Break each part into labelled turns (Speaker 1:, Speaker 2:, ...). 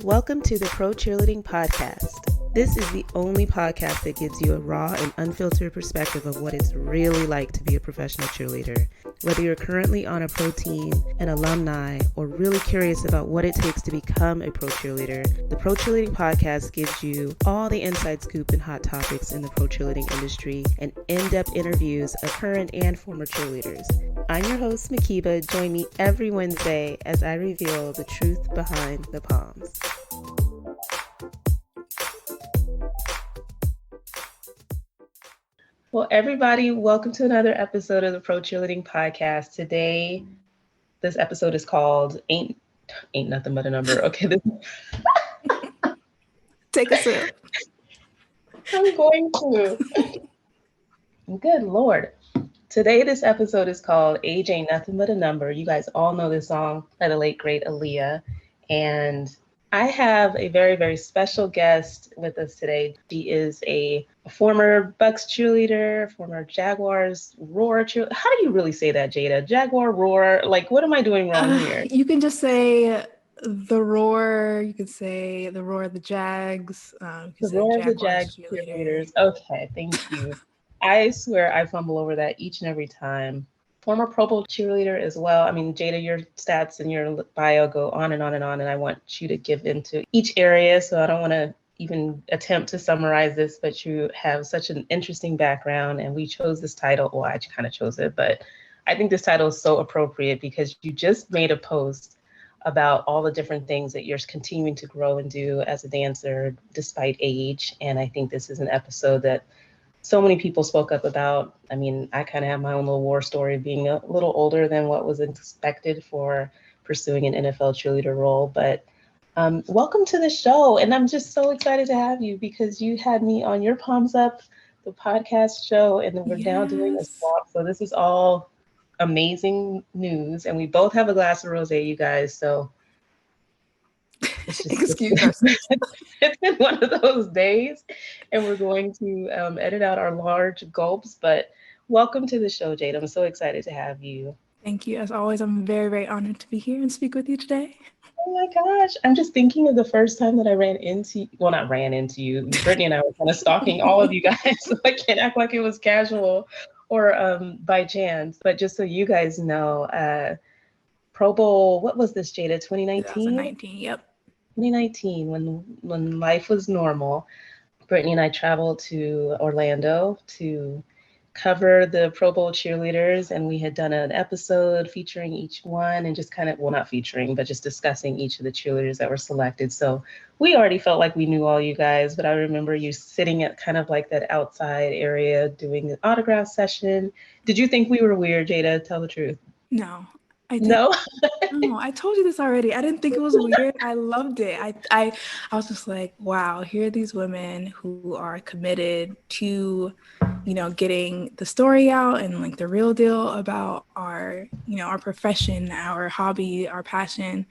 Speaker 1: Welcome to the Pro Cheerleading Podcast. This is the only podcast that gives you a raw and unfiltered perspective of what it's really like to be a professional cheerleader. Whether you're currently on a pro team, an alumni, or really curious about what it takes to become a pro cheerleader, the Pro Cheerleading Podcast gives you all the inside scoop and hot topics in the pro cheerleading industry and in-depth interviews of current and former cheerleaders. I'm your host, Mhkeeba. Join me every Wednesday as I reveal the truth behind the Poms. Well, everybody, welcome to another episode of the Pro Cheerleading Podcast. Today, this episode is called Ain't Nothing But a Number. Okay,
Speaker 2: Take a sip.
Speaker 1: I'm going to. Good Lord. Today, this episode is called Age Ain't Nothing But a Number. You guys all know this song by the late, great Aaliyah. And I have a very, very special guest with us today. She is a former Bucs cheerleader, former Jaguars Roar cheerleader. How do you really say that, Jada? Jaguar Roar? Like, what am I doing wrong here?
Speaker 2: You can just say the Roar. You could say the Roar of the Jags.
Speaker 1: The Roar of the Jags cheerleaders. Okay, thank you. I swear I fumble over that each and every time. Former Pro Bowl cheerleader as well. I mean, Jada, your stats and your bio go on and on and on, and I want you to give into each area, so I don't want to even attempt to summarize this, but you have such an interesting background, and we chose this title. Well, I kind of chose it, but I think this title is so appropriate because you just made a post about all the different things that you're continuing to grow and do as a dancer despite age, and I think this is an episode that so many people spoke up about. I mean, I kind of have my own little war story being a little older than what was expected for pursuing an NFL cheerleader role. But welcome to the show. And I'm just so excited to have you because you had me on your Poms Up, the podcast show, and then we're now doing a swap. So this is all amazing news. And we both have a glass of rosé, you guys. So
Speaker 2: excuse us.
Speaker 1: It's been one of those days, and we're going to edit out our large gulps. But welcome to the show, Jada. I'm so excited to have you.
Speaker 2: Thank you. As always, I'm very, very honored to be here and speak with you today.
Speaker 1: Oh my gosh. I'm just thinking of the first time that I not ran into you. Brittany and I were kind of stalking all of you guys, so I can't act like it was casual or by chance. But just so you guys know, Pro Bowl, what was this, Jada? 2019?
Speaker 2: 2019, yep.
Speaker 1: 2019, when life was normal, Brittany and I traveled to Orlando to cover the Pro Bowl cheerleaders, and we had done an episode featuring each one and just kind of, well, not featuring, but just discussing each of the cheerleaders that were selected. So we already felt like we knew all you guys, but I remember you sitting at kind of like that outside area doing an autograph session. Did you think we were weird, Jada? Tell the truth.
Speaker 2: No. I didn't.
Speaker 1: No?
Speaker 2: No, I told you this already. I didn't think it was weird. I loved it. I was just like, wow, here are these women who are committed to, getting the story out and like the real deal about our, our profession, our hobby, our passion,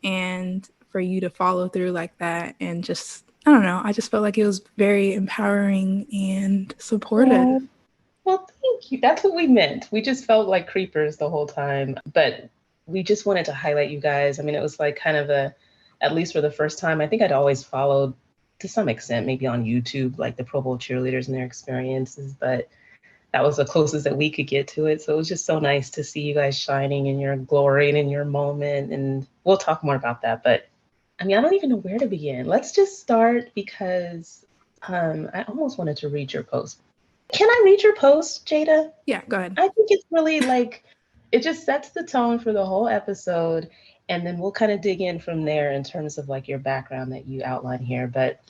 Speaker 2: and for you to follow through like that and just, I don't know, I just felt like it was very empowering and supportive.
Speaker 1: Yeah. Well, thank you. That's what we meant. We just felt like creepers the whole time, but we just wanted to highlight you guys. I mean, it was like kind of at least for the first time, I think I'd always followed to some extent, maybe on YouTube, like the Pro Bowl cheerleaders and their experiences, but that was the closest that we could get to it. So it was just so nice to see you guys shining in your glory and in your moment. And we'll talk more about that. But I mean, I don't even know where to begin. Let's just start because I almost wanted to read your post. Can I read your post, Jada?
Speaker 2: Yeah, go ahead.
Speaker 1: I think it's really it just sets the tone for the whole episode. And then we'll kind of dig in from there in terms of like your background that you outline here. But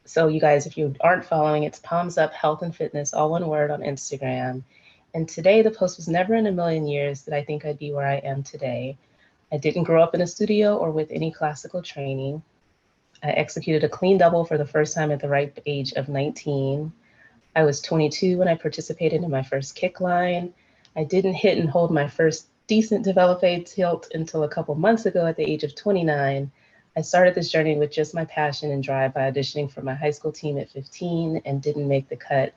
Speaker 1: so you guys, if you aren't following, it's Poms Up Health and Fitness, all one word on Instagram. And today the post was never in a million years that I think I'd be where I am today. I didn't grow up in a studio or with any classical training. I executed a clean double for the first time at the ripe age of 19. I was 22 when I participated in my first kick line. I didn't hit and hold my first decent developed tilt until a couple months ago at the age of 29. I started this journey with just my passion and drive by auditioning for my high school team at 15 and didn't make the cut,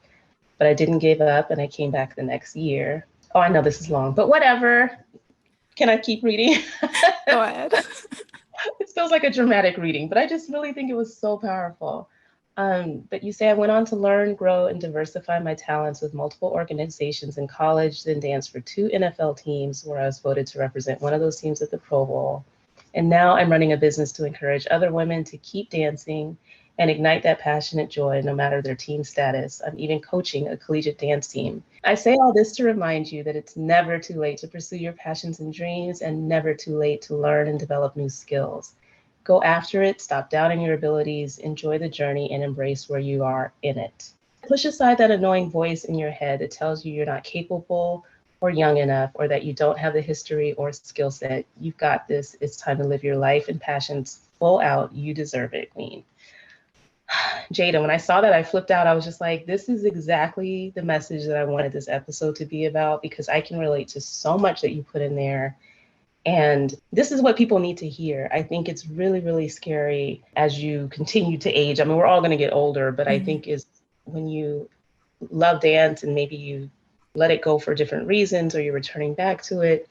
Speaker 1: but I didn't give up and I came back the next year. Oh, I know this is long, but whatever. Can I keep reading?
Speaker 2: Go ahead.
Speaker 1: this feels like a dramatic reading, but I just really think it was so powerful. But you say I went on to learn, grow, and diversify my talents with multiple organizations in college, then danced for 2 NFL teams where I was voted to represent one of those teams at the Pro Bowl. And now I'm running a business to encourage other women to keep dancing and ignite that passionate joy no matter their team status. I'm even coaching a collegiate dance team. I say all this to remind you that it's never too late to pursue your passions and dreams, and never too late to learn and develop new skills. Go after it, stop doubting your abilities, enjoy the journey, and embrace where you are in it. Push aside that annoying voice in your head that tells you you're not capable or young enough, or that you don't have the history or skill set. You've got this. It's time to live your life and passions full out. You deserve it, Queen. Jada, when I saw that, I flipped out. I was just like, this is exactly the message that I wanted this episode to be about, because I can relate to so much that you put in there. And this is what people need to hear. I think it's really, really scary as you continue to age. I mean, we're all going to get older, but I think is when you love dance and maybe you let it go for different reasons, or you're returning back to it,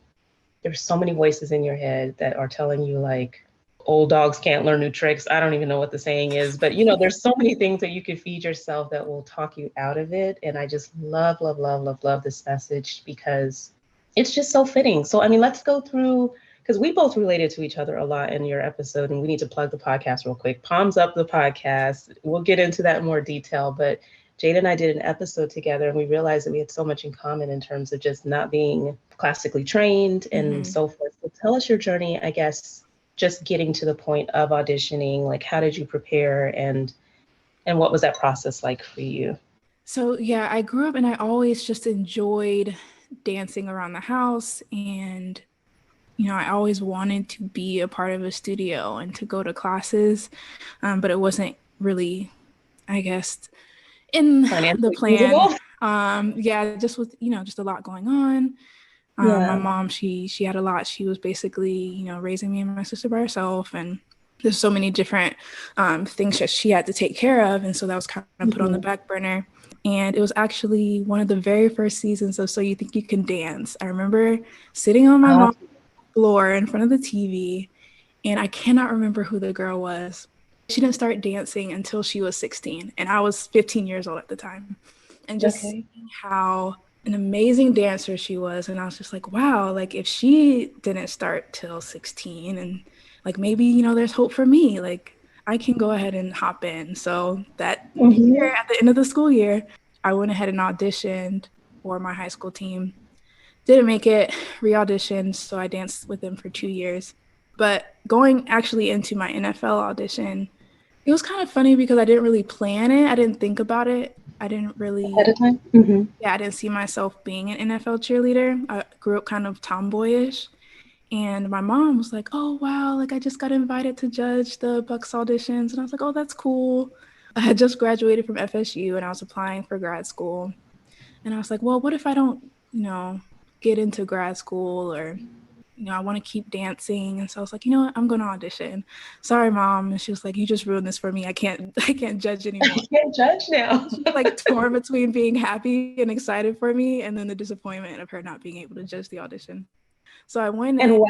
Speaker 1: there's so many voices in your head that are telling you, like, old dogs can't learn new tricks. I don't even know what the saying is, but there's so many things that you could feed yourself that will talk you out of it. And I just love, love, love, love, love this message, because it's just so fitting. So, I mean, let's go through, because we both related to each other a lot in your episode, and we need to plug the podcast real quick. Poms Up, the podcast. We'll get into that in more detail, but Jada and I did an episode together, and we realized that we had so much in common in terms of just not being classically trained and so forth. So tell us your journey, I guess, just getting to the point of auditioning. Like, how did you prepare, and what was that process like for you?
Speaker 2: So yeah, I grew up and I always just enjoyed dancing around the house, and I always wanted to be a part of a studio and to go to classes, but it wasn't really, I guess, in the plan. Yeah, just with just a lot going on. My mom, she had a lot. She was basically raising me and my sister by herself, and there's so many different things that she had to take care of, and so that was kind of put on the back burner. And it was actually one of the very first seasons of So You Think You Can Dance. I remember sitting on my mom's floor in front of the TV, and I cannot remember who the girl was. She didn't start dancing until she was 16, and I was 15 years old at the time. And just seeing how an amazing dancer she was, and I was just like, wow, like, if she didn't start till 16, and like, maybe there's hope for me, like, I can go ahead and hop in. So that year, at the end of the school year, I went ahead and auditioned for my high school team. Didn't make it, re-auditioned, so I danced with them for 2 years. But going actually into my NFL audition, it was kind of funny because I didn't really plan it. I didn't think about it. I didn't really,
Speaker 1: ahead of time?
Speaker 2: I didn't see myself being an NFL cheerleader. I grew up kind of tomboyish. And my mom was like, oh, wow, like, I just got invited to judge the Bucs auditions. And I was like, oh, that's cool. I had just graduated from FSU and I was applying for grad school. And I was like, well, what if I don't, get into grad school, or, I want to keep dancing. And so I was like, you know what, I'm going to audition. Sorry, Mom. And she was like, you just ruined this for me. I can't judge anymore.
Speaker 1: I can't judge now.
Speaker 2: She was like torn between being happy and excited for me, and then the disappointment of her not being able to judge the audition. So I went in.
Speaker 1: And why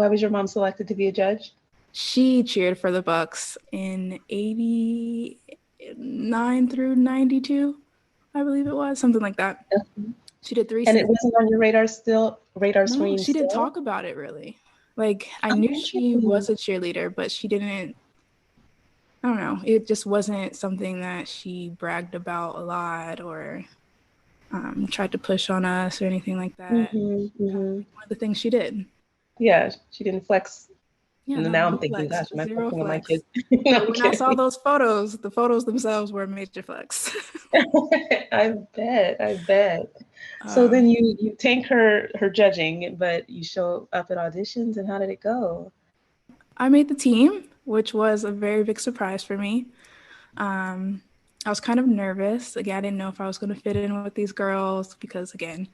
Speaker 1: was your mom selected to be a judge?
Speaker 2: She cheered for the Bucs in 89 through 92, I believe it was, something like that. She did 3 seasons.
Speaker 1: And it wasn't on your radar screen?
Speaker 2: No, she didn't talk about it really. Like, I knew she was a cheerleader, but she didn't, I don't know, it just wasn't something that she bragged about a lot, or tried to push on us or anything like that. One of the things she did.
Speaker 1: Yeah, she didn't flex.
Speaker 2: Yeah,
Speaker 1: and now I'm thinking, gosh, am I flexing on my kids?
Speaker 2: When I saw those photos, the photos themselves were a major flex.
Speaker 1: I bet. So then you tank her judging, but you show up at auditions, and how did it go?
Speaker 2: I made the team, which was a very big surprise for me. I was kind of nervous. Again, I didn't know if I was going to fit in with these girls because, again,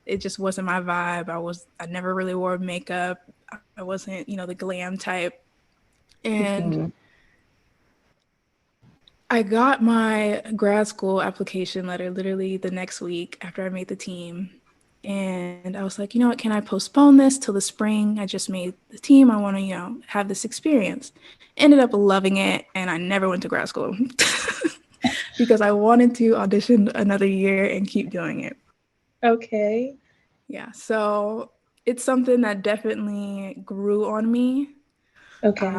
Speaker 2: it just wasn't my vibe. I never really wore makeup. I wasn't, the glam type. And I got my grad school application letter literally the next week after I made the team. And I was like, you know what, can I postpone this till the spring? I just made the team. I want to, have this experience. Ended up loving it, and I never went to grad school because I wanted to audition another year and keep doing it.
Speaker 1: Okay.
Speaker 2: Yeah, so it's something that definitely grew on me.
Speaker 1: Okay.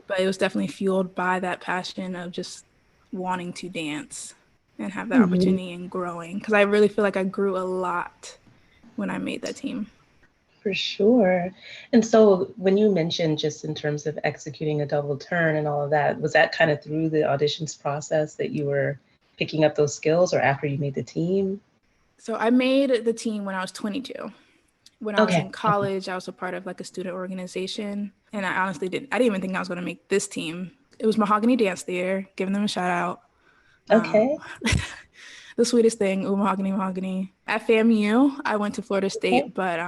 Speaker 2: But it was definitely fueled by that passion of just wanting to dance and have that
Speaker 1: Mm-hmm.
Speaker 2: opportunity and growing. Because I really feel like I grew a lot when I made that team.
Speaker 1: For sure. And so when you mentioned just in terms of executing a double turn and all of that, was that kind of through the auditions process that you were picking up those skills or after you made the team?
Speaker 2: So I made the team when I was 22. When I was in
Speaker 1: Okay. Okay.
Speaker 2: college, I was a part of like a student organization. And I didn't even think I was going to make this team. It was Mahogany Dance Theater, giving them a shout out.
Speaker 1: Okay.
Speaker 2: The sweetest thing, ooh, Mahogany, Mahogany. At FAMU, I went to Florida
Speaker 1: Okay.
Speaker 2: State, but,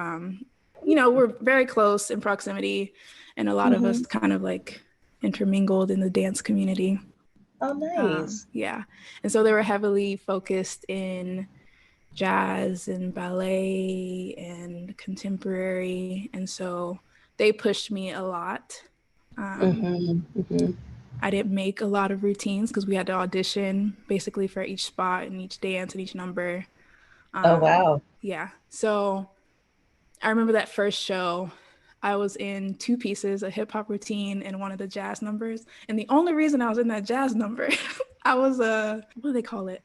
Speaker 2: we're very close in proximity. And a lot of
Speaker 1: Mm-hmm.
Speaker 2: us kind of like intermingled in the dance community.
Speaker 1: Oh, nice.
Speaker 2: Yeah. And so they were heavily focused in jazz and ballet and contemporary. And so they pushed me a lot.
Speaker 1: Mm-hmm. Mm-hmm.
Speaker 2: I didn't make a lot of routines because we had to audition basically for each spot and each dance and each number.
Speaker 1: Oh, wow.
Speaker 2: Yeah. So I remember that first show. I was in two pieces, a hip hop routine and one of the jazz numbers. And the only reason I was in that jazz number, I was what do they call it?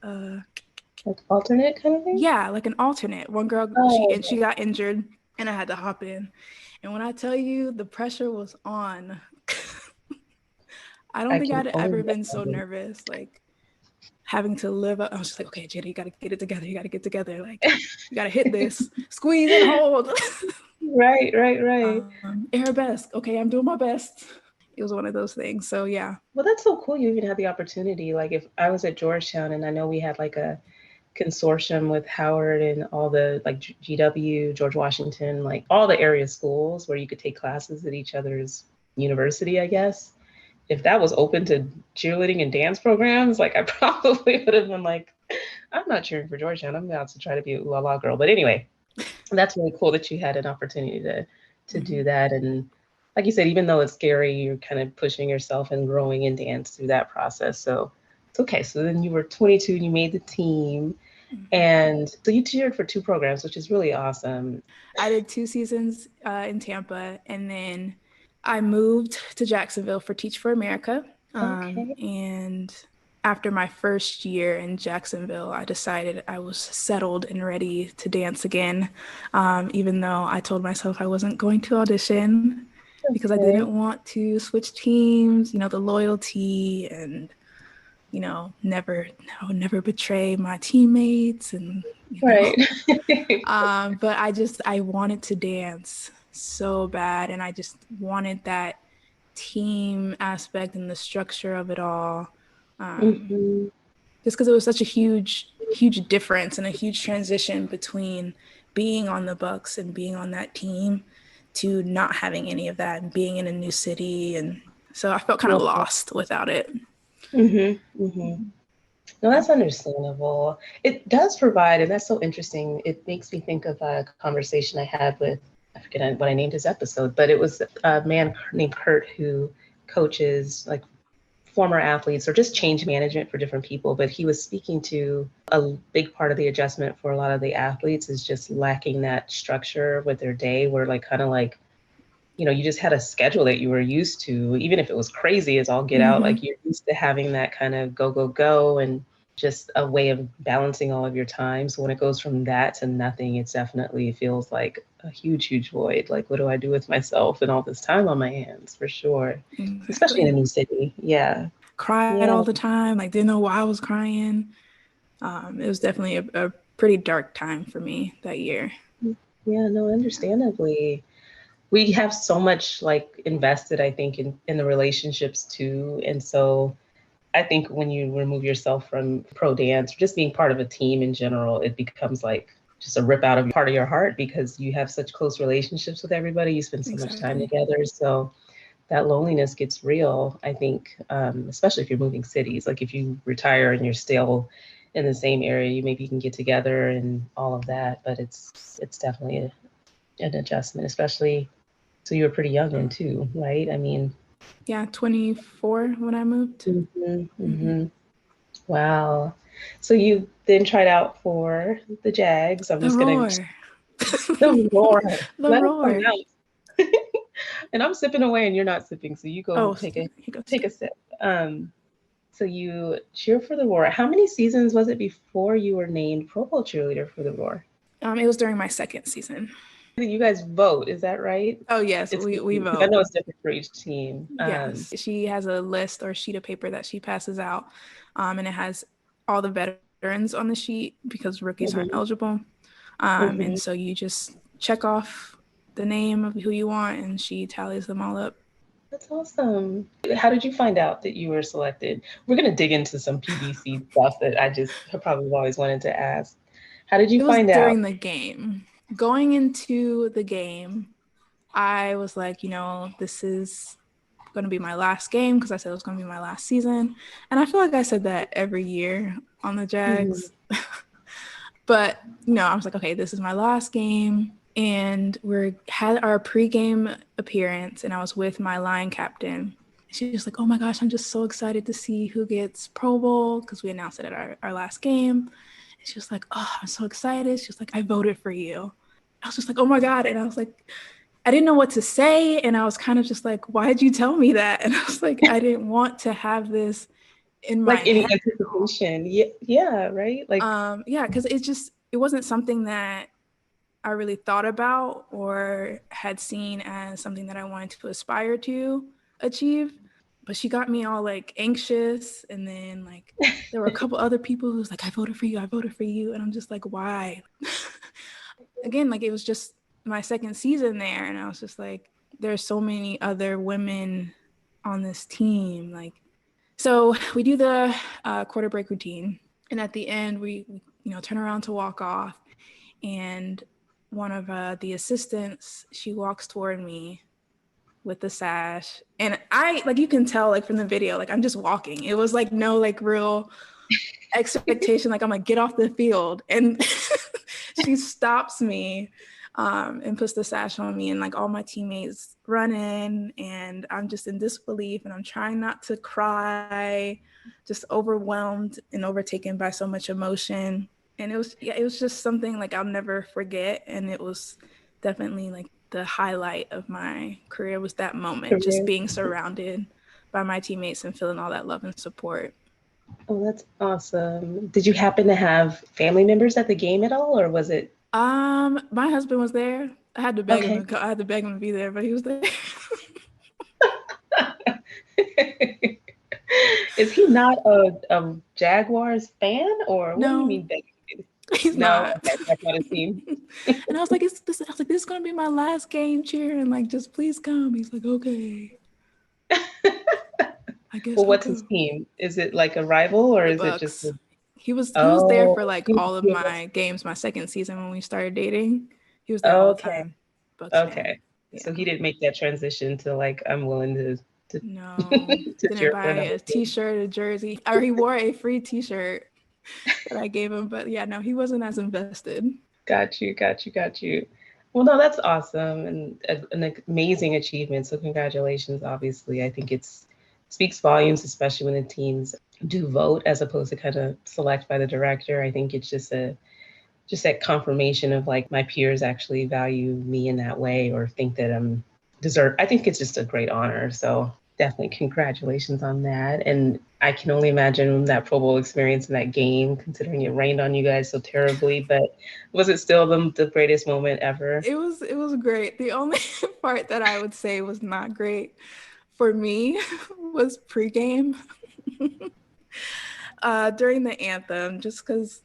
Speaker 1: Like alternate kind of thing?
Speaker 2: Yeah, like an alternate. One girl,
Speaker 1: Oh,
Speaker 2: she got injured and I had to hop in. And when I tell you the pressure was on, I don't
Speaker 1: I
Speaker 2: think
Speaker 1: can
Speaker 2: I'd
Speaker 1: only
Speaker 2: ever been so
Speaker 1: imagine.
Speaker 2: nervous, like having to live up. I was just like, okay, Jada, you got to get it together. You got to get together. Like, you got to hit this, squeeze and hold.
Speaker 1: Right, right, right.
Speaker 2: Arabesque. Okay, I'm doing my best. It was one of those things. So yeah.
Speaker 1: Well, that's so cool. You even had the opportunity. Like, if I was at Georgetown and I know we had like a consortium with Howard and all the like GW, George Washington, like all the area schools where you could take classes at each other's university, I guess. If that was open to cheerleading and dance programs, like I probably would have been like, I'm not cheering for Georgetown. I'm about to try to be a ooh la la girl. But anyway, that's really cool that you had an opportunity to do that. And like you said, even though it's scary, you're kind of pushing yourself and growing in dance through that process. So it's okay. So then you were 22 and you made the team. And so you cheered for two programs, which is really awesome.
Speaker 2: I did 2 seasons in Tampa, and then I moved to Jacksonville for Teach for America.
Speaker 1: Okay.
Speaker 2: And after my first year in Jacksonville, I decided I was settled and ready to dance again, even though I told myself I wasn't going to audition because I
Speaker 1: Okay.
Speaker 2: didn't want to switch teams, the loyalty and never betray my teammates
Speaker 1: Right.
Speaker 2: but I wanted to dance so bad, and I just wanted that team aspect and the structure of it all.
Speaker 1: Hmm.
Speaker 2: Just because it was such a huge difference and a huge transition between being on the Bucks and being on that team to not having any of that and being in a new city, and so I felt kind of
Speaker 1: Yeah.
Speaker 2: lost without it.
Speaker 1: Hmm. Hmm. No, that's understandable. It does provide, and that's so interesting. It makes me think of a conversation I had with, I forget what I named his episode, but it was a man named Kurt who coaches like former athletes or just change management for different people. But he was speaking to a big part of the adjustment for a lot of the athletes is just lacking that structure with their day where like kind of like, you just had a schedule that you were used to, even if it was crazy as all get out,
Speaker 2: Mm-hmm.
Speaker 1: like you're used to having that kind of go, go, go, and just a way of balancing all of your time. So when it goes from that to nothing, it definitely feels like a huge, huge void. Like, what do I do with myself and all this time on my hands for sure, especially in a
Speaker 2: Exactly.
Speaker 1: new city. Yeah.
Speaker 2: Cried
Speaker 1: Yeah.
Speaker 2: all the time, like didn't know why I was crying. It was definitely a pretty dark time for me that year.
Speaker 1: Yeah. No, understandably. We have so much like invested, I think, in the relationships too. And so I think when you remove yourself from pro dance, or just being part of a team in general, it becomes like just a rip out of part of your heart because you have such close relationships with everybody. You spend so much time
Speaker 2: Exactly.
Speaker 1: together. So that loneliness gets real, I think, especially if you're moving cities. Like if you retire and you're still in the same area, you maybe can get together and all of that. But it's definitely an adjustment, especially so you were pretty young then too, right? I mean,
Speaker 2: yeah, 24 when I moved.
Speaker 1: Wow. So you then tried out for the Jags. I'm
Speaker 2: The
Speaker 1: just gonna
Speaker 2: roar.
Speaker 1: the roar.
Speaker 2: The
Speaker 1: Let it come
Speaker 2: roar.
Speaker 1: out. And I'm sipping away and you're not sipping, so you go
Speaker 2: Oh,
Speaker 1: take
Speaker 2: he
Speaker 1: a sip. So you cheer for the Roar. How many seasons was it before you were named Pro Bowl cheerleader for the Roar?
Speaker 2: It was during my second season.
Speaker 1: You guys vote, is that right?
Speaker 2: Oh yes,
Speaker 1: It's
Speaker 2: we
Speaker 1: because
Speaker 2: vote.
Speaker 1: I know it's different for each team.
Speaker 2: Yes, she has a list or sheet of paper that she passes out, and it has all the veterans on the sheet because rookies aren't eligible. And so you just check off the name of who you want, and she tallies them all up.
Speaker 1: That's awesome. How did you find out that you were selected? We're going to dig into some PBC stuff that I just have probably always wanted to ask. How did you find out?
Speaker 2: It was during the game. Going into the game, I was like, this is going to be my last game because I said it was going to be my last season. And I feel like I said that every year on the Jags. But, I was like, okay, this is my last game. And we had our pregame appearance, and I was with my line captain. She was like, oh my gosh, I'm just so excited to see who gets Pro Bowl because we announced it at our last game. And she was like, oh, I'm so excited. She was like, I voted for you. I was just like, oh my God. And I was like, I didn't know what to say. And I was kind of just like, why did you tell me that? And I was like, I didn't want to have this in my
Speaker 1: any
Speaker 2: head.
Speaker 1: Anticipation. Yeah, right?
Speaker 2: Because it wasn't something that I really thought about or had seen as something that I wanted to aspire to achieve. But she got me all like anxious. And then like there were a couple other people who was like, I voted for you. And I'm just like, why? Again, like it was just my second season there. And I was just like, there's so many other women on this team. Like, so we do the quarter break routine. And at the end, we turn around to walk off. And one of the assistants, she walks toward me with the sash. And I, like, you can tell, like, from the video, like, I'm just walking. It was, like, no, like, real expectation, like, I'm going to get off the field. And she stops me and puts the sash on me. And, like, all my teammates run in. And I'm just in disbelief. And I'm trying not to cry, just overwhelmed and overtaken by so much emotion. And it was just something like I'll never forget. And it was definitely like the highlight of my career was that moment, just being surrounded by my teammates and feeling all that love and support.
Speaker 1: Oh, that's awesome. Did you happen to have family members at the game at all, or was it?
Speaker 2: My husband was there. I had to beg him to be there, but he was there.
Speaker 1: Is he not a Jaguars fan, or what do you mean begging?
Speaker 2: He's not.
Speaker 1: Okay, that's not his team.
Speaker 2: And I was like, this is gonna be my last game cheering. Like, just please come. He's like, okay. I guess.
Speaker 1: Well, what's his team? Is it like a rival, or is it just?
Speaker 2: He was there for like all of my games. My second season when we started dating, he was there all the time.
Speaker 1: Bucks fan. Yeah. So he didn't make that transition to like I'm willing to.
Speaker 2: No, didn't buy a T-shirt, a jersey, or he wore a free T-shirt that I gave him. But yeah, no, he wasn't as invested.
Speaker 1: Got you. Well, no, that's awesome and an amazing achievement. So congratulations. Obviously, I think it speaks volumes, especially when the teams do vote as opposed to kind of select by the director. I think it's just that confirmation of like my peers actually value me in that way or think that I'm deserved. I think it's just a great honor. So definitely congratulations on that. And I can only imagine that Pro Bowl experience in that game, considering it rained on you guys so terribly. But was it still the greatest moment ever?
Speaker 2: It was great. The only part that I would say was not great for me was pregame during the anthem, just because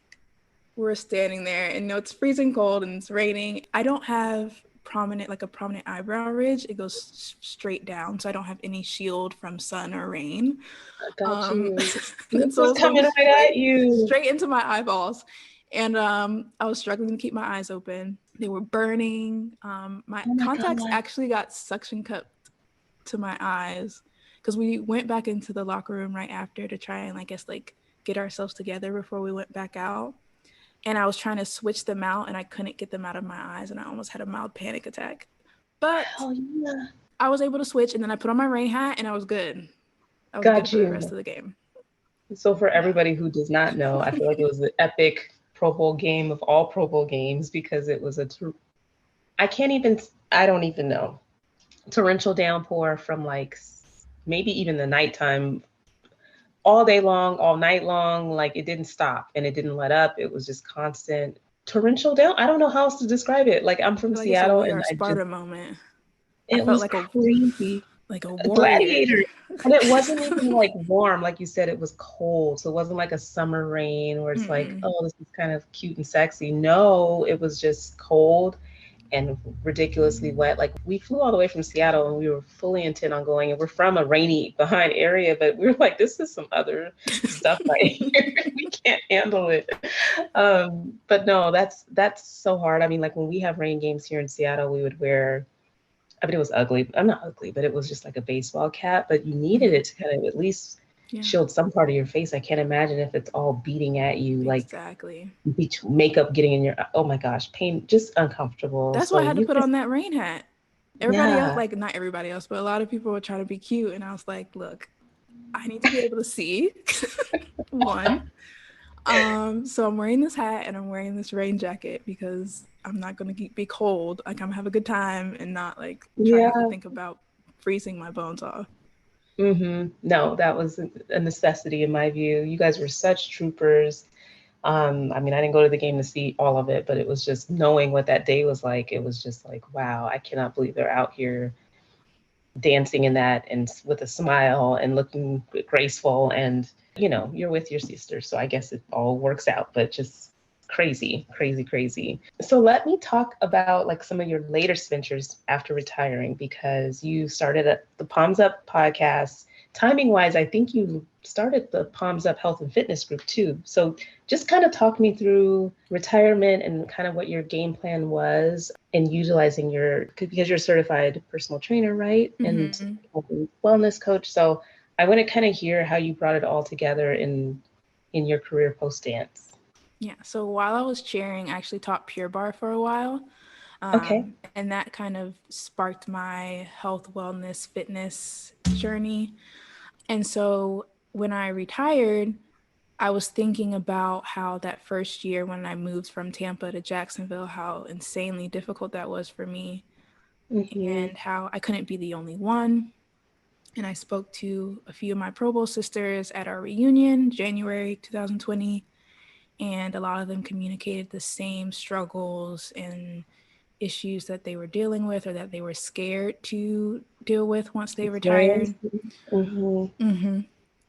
Speaker 2: we're standing there and it's freezing cold and it's raining. I don't have a prominent eyebrow ridge. It goes straight down, so I don't have any shield from sun or rain.
Speaker 1: I got you.
Speaker 2: This
Speaker 1: was coming right at you,
Speaker 2: straight into my eyeballs, and I was struggling to keep my eyes open. They were burning. My contacts actually got suction cupped to my eyes because we went back into the locker room right after to try and get ourselves together before we went back out. And I was trying to switch them out and I couldn't get them out of my eyes and I almost had a mild panic attack. But I was able to switch and then I put on my rain hat and I was good. I was good for the rest of the game.
Speaker 1: So for everybody who does not know, I feel like it was the epic Pro Bowl game of all Pro Bowl games because it was I don't even know. Torrential downpour from like maybe even the nighttime, all day long, all night long. Like it didn't stop and it didn't let up. It was just constant torrential down. I don't know how else to describe it. Like I'm from Seattle and
Speaker 2: Sparta moment.
Speaker 1: It was like crazy.
Speaker 2: Like a
Speaker 1: gladiator. And it wasn't even like warm, like you said, it was cold. So it wasn't like a summer rain where it's like, oh, this is kind of cute and sexy. No, it was just cold and ridiculously wet. Like we flew all the way from Seattle and we were fully intent on going, and we're from a rainy behind area, but we were like, this is some other stuff right here. We can't handle it. But no, that's so hard. I mean, like when we have rain games here in Seattle, we would wear, I mean, it was ugly. I'm not ugly, but it was just like a baseball cap, but you needed it to kind of at least shield some part of your face. I can't imagine if it's all beating at you, like makeup getting in your, oh my gosh, pain, just uncomfortable.
Speaker 2: That's why I had to put on that rain hat. Everybody else, like not everybody else, but a lot of people were trying to be cute. And I was like, look, I need to be able to see, one. So I'm wearing this hat and I'm wearing this rain jacket because I'm not going to be cold. Like I'm gonna have a good time and not like trying to think about freezing my bones off.
Speaker 1: No, that was a necessity in my view. You guys were such troopers. I mean, I didn't go to the game to see all of it, but it was just knowing what that day was like. It was just like, wow, I cannot believe they're out here dancing in that and with a smile and looking graceful. And, you know, you're with your sister. So I guess it all works out, but just crazy. So let me talk about like some of your later ventures after retiring, because you started the Poms Up podcast. Timing wise, I think you started the Poms Up health and fitness group too. So just kind of talk me through retirement and kind of what your game plan was in utilizing because you're a certified personal trainer, right? And wellness coach. So I want to kind of hear how you brought it all together in your career post dance.
Speaker 2: Yeah. So while I was cheering, I actually taught Pure Barre for a while. And that kind of sparked my health, wellness, fitness journey. And so when I retired, I was thinking about how that first year when I moved from Tampa to Jacksonville, how insanely difficult that was for me and how I couldn't be the only one. And I spoke to a few of my Pro Bowl sisters at our reunion, January 2020. And a lot of them communicated the same struggles and issues that they were dealing with or that they were scared to deal with once they retired.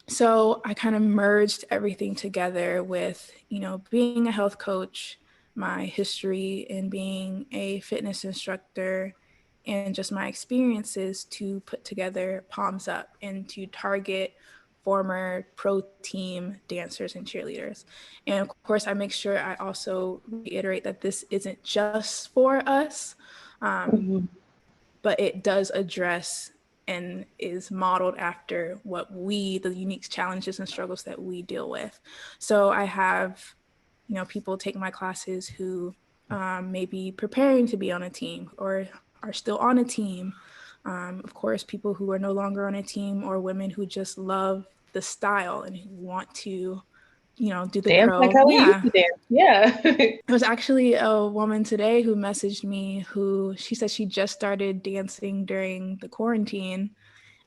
Speaker 2: So I kind of merged everything together with, you know, being a health coach, my history in being a fitness instructor, and just my experiences to put together Poms Up and to target former pro team dancers and cheerleaders. And of course, I make sure I also reiterate that this isn't just for us, but it does address and is modeled after the unique challenges and struggles that we deal with. So I have, you know, people take my classes who may be preparing to be on a team or are still on a team. Of course, people who are no longer on a team, or women who just love the style and who want to, you know, do the
Speaker 1: dance
Speaker 2: pro.
Speaker 1: Like how we used to dance. Yeah.
Speaker 2: There was actually a woman today who messaged me she said she just started dancing during the quarantine.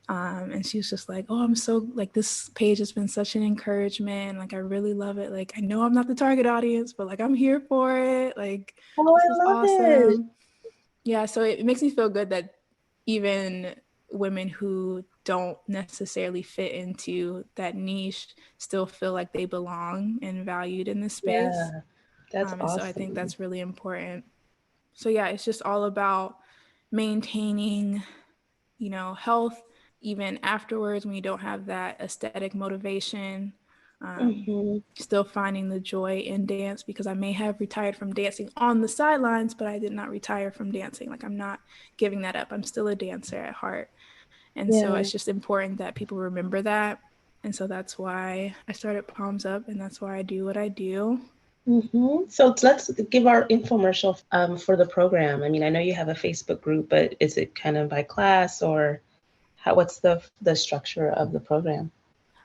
Speaker 2: And she was just like, oh, I'm so like, this page has been such an encouragement. Like, I really love it. Like, I know I'm not the target audience, but like, I'm here for it. Like, this is awesome. Yeah. So it makes me feel good that even women who don't necessarily fit into that niche still feel like they belong and valued in this space.
Speaker 1: Yeah, that's awesome.
Speaker 2: So I think that's really important. So yeah, it's just all about maintaining, you know, health even afterwards when you don't have that aesthetic motivation. Still finding the joy in dance, because I may have retired from dancing on the sidelines, but I did not retire from dancing. Like, I'm not giving that up. I'm still a dancer at heart. And so it's just important that people remember that. And so that's why I started Poms Up, and that's why I do what I do.
Speaker 1: So let's give our infomercial for the program. I mean, I know you have a Facebook group, but is it kind of by class or what's the structure of the program?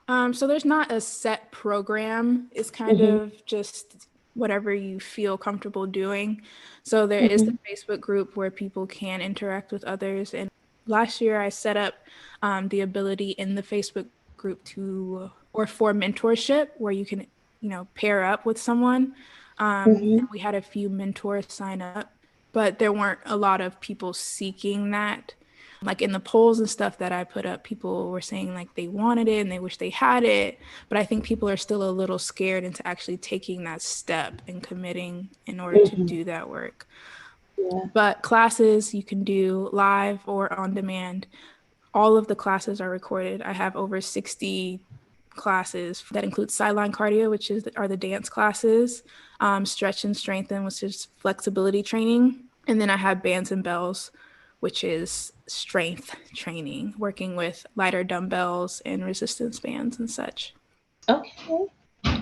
Speaker 2: So there's not a set program. It's kind of just whatever you feel comfortable doing. So there is the Facebook group where people can interact with others. And last year I set up the ability in the Facebook group for mentorship where you can, pair up with someone. And we had a few mentors sign up, but there weren't a lot of people seeking that. Like in the polls and stuff that I put up, people were saying like they wanted it and they wish they had it. But I think people are still a little scared into actually taking that step and committing in order to do that work.
Speaker 1: Yeah.
Speaker 2: But classes you can do live or on demand. All of the classes are recorded. I have over 60 classes that include sideline cardio, which are the dance classes, stretch and strengthen, which is flexibility training. And then I have bands and bells, which is strength training, working with lighter dumbbells and resistance bands and such.
Speaker 1: Okay.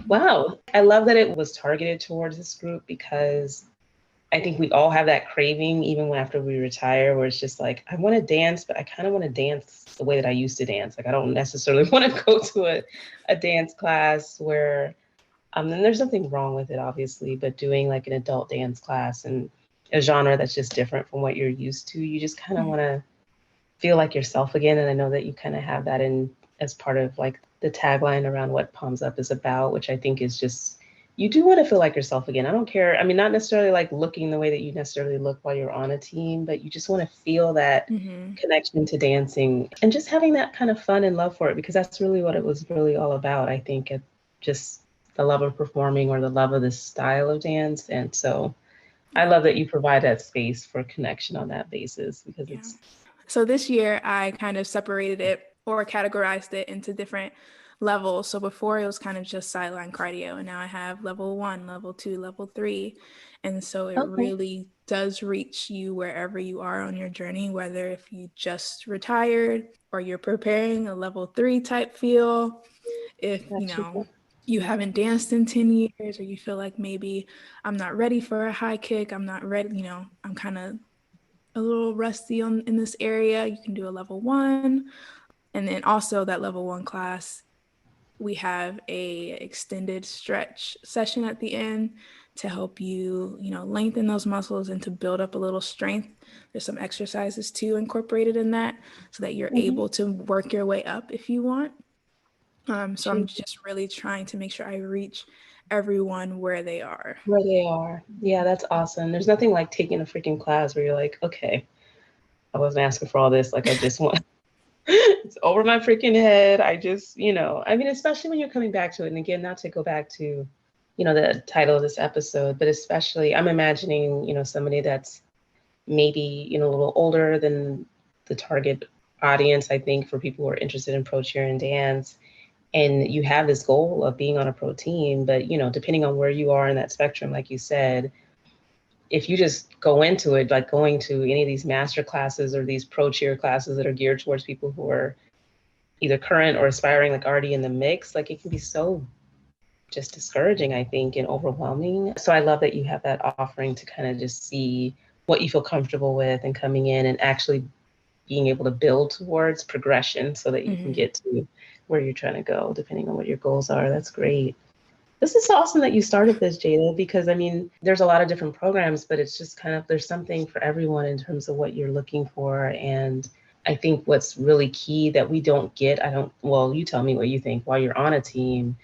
Speaker 1: Wow. I love that it was targeted towards this group because I think we all have that craving, even after we retire, where it's just like, I want to dance, but I kind of want to dance the way that I used to dance. Like, I don't necessarily want to go to a dance class where, and there's nothing wrong with it, obviously, but doing like an adult dance class and a genre that's just different from what you're used to, you just kind of want to feel like yourself again. And I know that you kind of have that in as part of like the tagline around what Poms Up is about, which I think is just, you do want to feel like yourself again. I don't care. I mean, not necessarily like looking the way that you necessarily look while you're on a team, but you just want to feel that connection to dancing and just having that kind of fun and love for it, because that's really what it was really all about. I think just the love of performing or the love of this style of dance. And so I love that you provide that space for connection on that basis, because it's.
Speaker 2: So this year I kind of separated it or categorized it into different levels. So before it was kind of just sideline cardio, and now I have level 1, level 2, level 3. And so it really does reach you wherever you are on your journey, whether if you just retired or you're preparing a level 3 type feel, if you haven't danced in 10 years, or you feel like maybe I'm not ready for a high kick, I'm not ready, I'm kind of a little rusty in this area, you can do a level 1. And then also that level 1 class, we have a extended stretch session at the end to help you, lengthen those muscles and to build up a little strength. There's some exercises too incorporated in that so that you're able to work your way up if you want. So I'm just really trying to make sure I reach everyone where they are.
Speaker 1: Where they are. Yeah, that's awesome. There's nothing like taking a freaking class where you're like, okay, I wasn't asking for all this. Like, I just want, it's over my freaking head. I just, I mean, especially when you're coming back to it. And again, not to go back to, the title of this episode, but especially I'm imagining, somebody that's maybe, a little older than the target audience, I think, for people who are interested in pro cheer and dance. And you have this goal of being on a pro team, but, depending on where you are in that spectrum, like you said, if you just go into it, like going to any of these master classes or these pro cheer classes that are geared towards people who are either current or aspiring, like already in the mix, like it can be so just discouraging, I think, and overwhelming. So I love that you have that offering to kind of just see what you feel comfortable with and coming in and actually being able to build towards progression so that you can get to where you're trying to go, depending on what your goals are. That's great. This is awesome that you started this, Jada, because I mean, there's a lot of different programs, but it's just kind of, there's something for everyone in terms of what you're looking for. And I think what's really key that we don't get, well, you tell me what you think while you're on a team.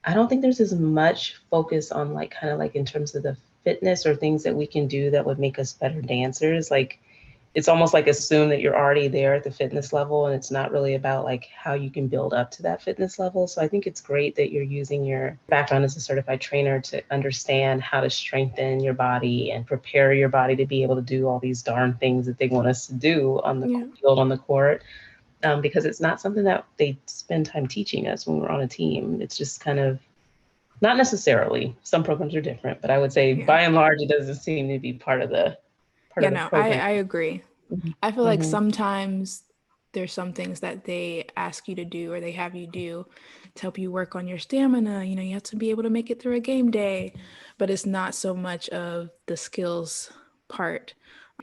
Speaker 1: I don't think there's as much focus on like, kind of like in terms of the fitness or things that we can do that would make us better dancers. Like, it's almost like assume that you're already there at the fitness level, and it's not really about like how you can build up to that fitness level. So I think it's great that you're using your background as a certified trainer to understand how to strengthen your body and prepare your body to be able to do all these darn things that they want us to do on the field, on the court. Because it's not something that they spend time teaching us when we're on a team. It's just kind of, not necessarily. Some programs are different, but I would say by and large, it doesn't seem to be part of the program.
Speaker 2: I agree. I feel like sometimes there's some things that they ask you to do or they have you do to help you work on your stamina. You know, you have to be able to make it through a game day, but it's not so much of the skills part.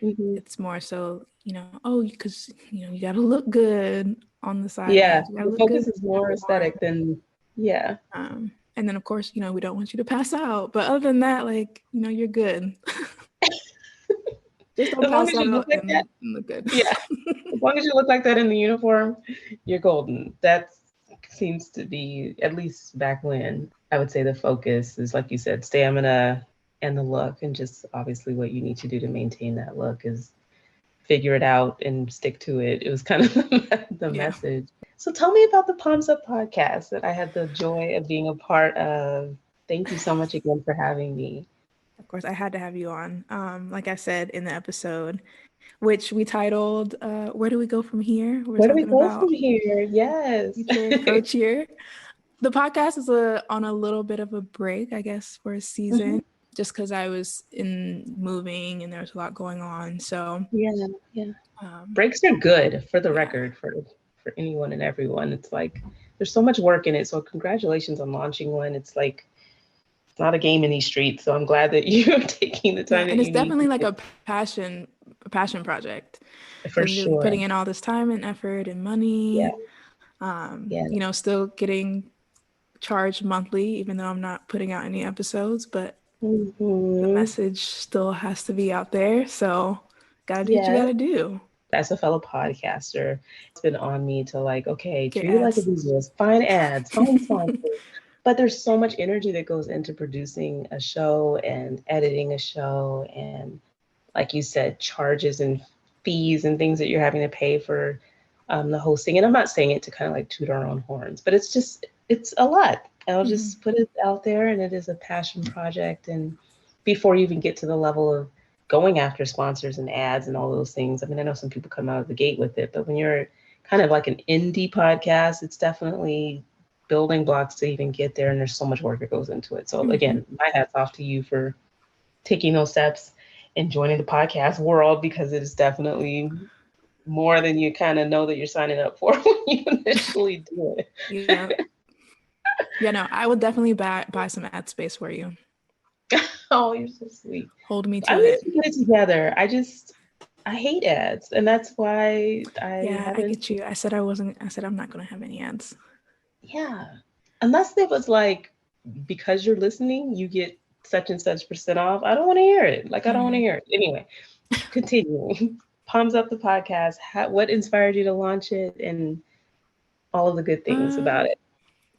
Speaker 1: Mm-hmm.
Speaker 2: It's more so, you know, because, you know, you got to look good on the
Speaker 1: Yeah,
Speaker 2: sidelines. You got to
Speaker 1: the
Speaker 2: look good.
Speaker 1: focus is more aesthetic than, yeah.
Speaker 2: And then, of course, you know, we don't want you to pass out. But other than that, like, you know, you're good. Just don't
Speaker 1: As long
Speaker 2: pass
Speaker 1: as you look
Speaker 2: out
Speaker 1: like that,
Speaker 2: and look good.
Speaker 1: yeah. As long as you look like that in the uniform, you're golden. That seems to be, at least back when, I would say the focus is, like you said, stamina and the look, and just obviously what you need to do to maintain that look is figure it out and stick to it. It was kind of the message. So tell me about the Poms Up podcast that I had the joy of being a part of. Thank you so much again for having me.
Speaker 2: Of course, I had to have you on. Like I said in the episode, which we titled, Where Do We Go From Here?
Speaker 1: Where do we go from here? Yes.
Speaker 2: Future Pro Cheer. The podcast is on a little bit of a break, I guess, for a season, just because I was moving and there was a lot going on. So
Speaker 1: yeah. Breaks are good, for the record, for anyone and everyone. It's like there's so much work in it. So congratulations on launching one. It's like it's not a game in these streets. So I'm glad that you're taking the time.
Speaker 2: And it's definitely like a passion project.
Speaker 1: For sure.
Speaker 2: You're putting in all this time and effort and money. You know, still getting charged monthly, even though I'm not putting out any episodes, but the message still has to be out there. So gotta do what you gotta do.
Speaker 1: As a fellow podcaster, it's been on me to like, okay, treat it like a business, find ads, find sponsors. But there's so much energy that goes into producing a show and editing a show, and like you said, charges and fees and things that you're having to pay for the hosting. And I'm not saying it to kind of like toot our own horns, but it's a lot. I'll just put it out there, and it is a passion project. And before you even get to the level of going after sponsors and ads and all those things, I mean, I know some people come out of the gate with it, but when you're kind of like an indie podcast, it's definitely building blocks to even get there. And there's so much work that goes into it. So again, my hat's off to you for taking those steps and joining the podcast world, because it is definitely more than you kind of know that you're signing up for when you initially do it.
Speaker 2: Yeah, no, I will definitely buy some ad space for you.
Speaker 1: Oh, you're so sweet.
Speaker 2: Hold me to
Speaker 1: I
Speaker 2: it.
Speaker 1: To get it together. I hate ads, and that's why
Speaker 2: I get you. I said I'm not going to have any ads.
Speaker 1: Yeah. Unless it was like, because you're listening, you get such and such % off. I don't want to hear it. Like, I don't want to hear it. Anyway, continuing. Poms Up the podcast. What inspired you to launch it, and all of the good things about it?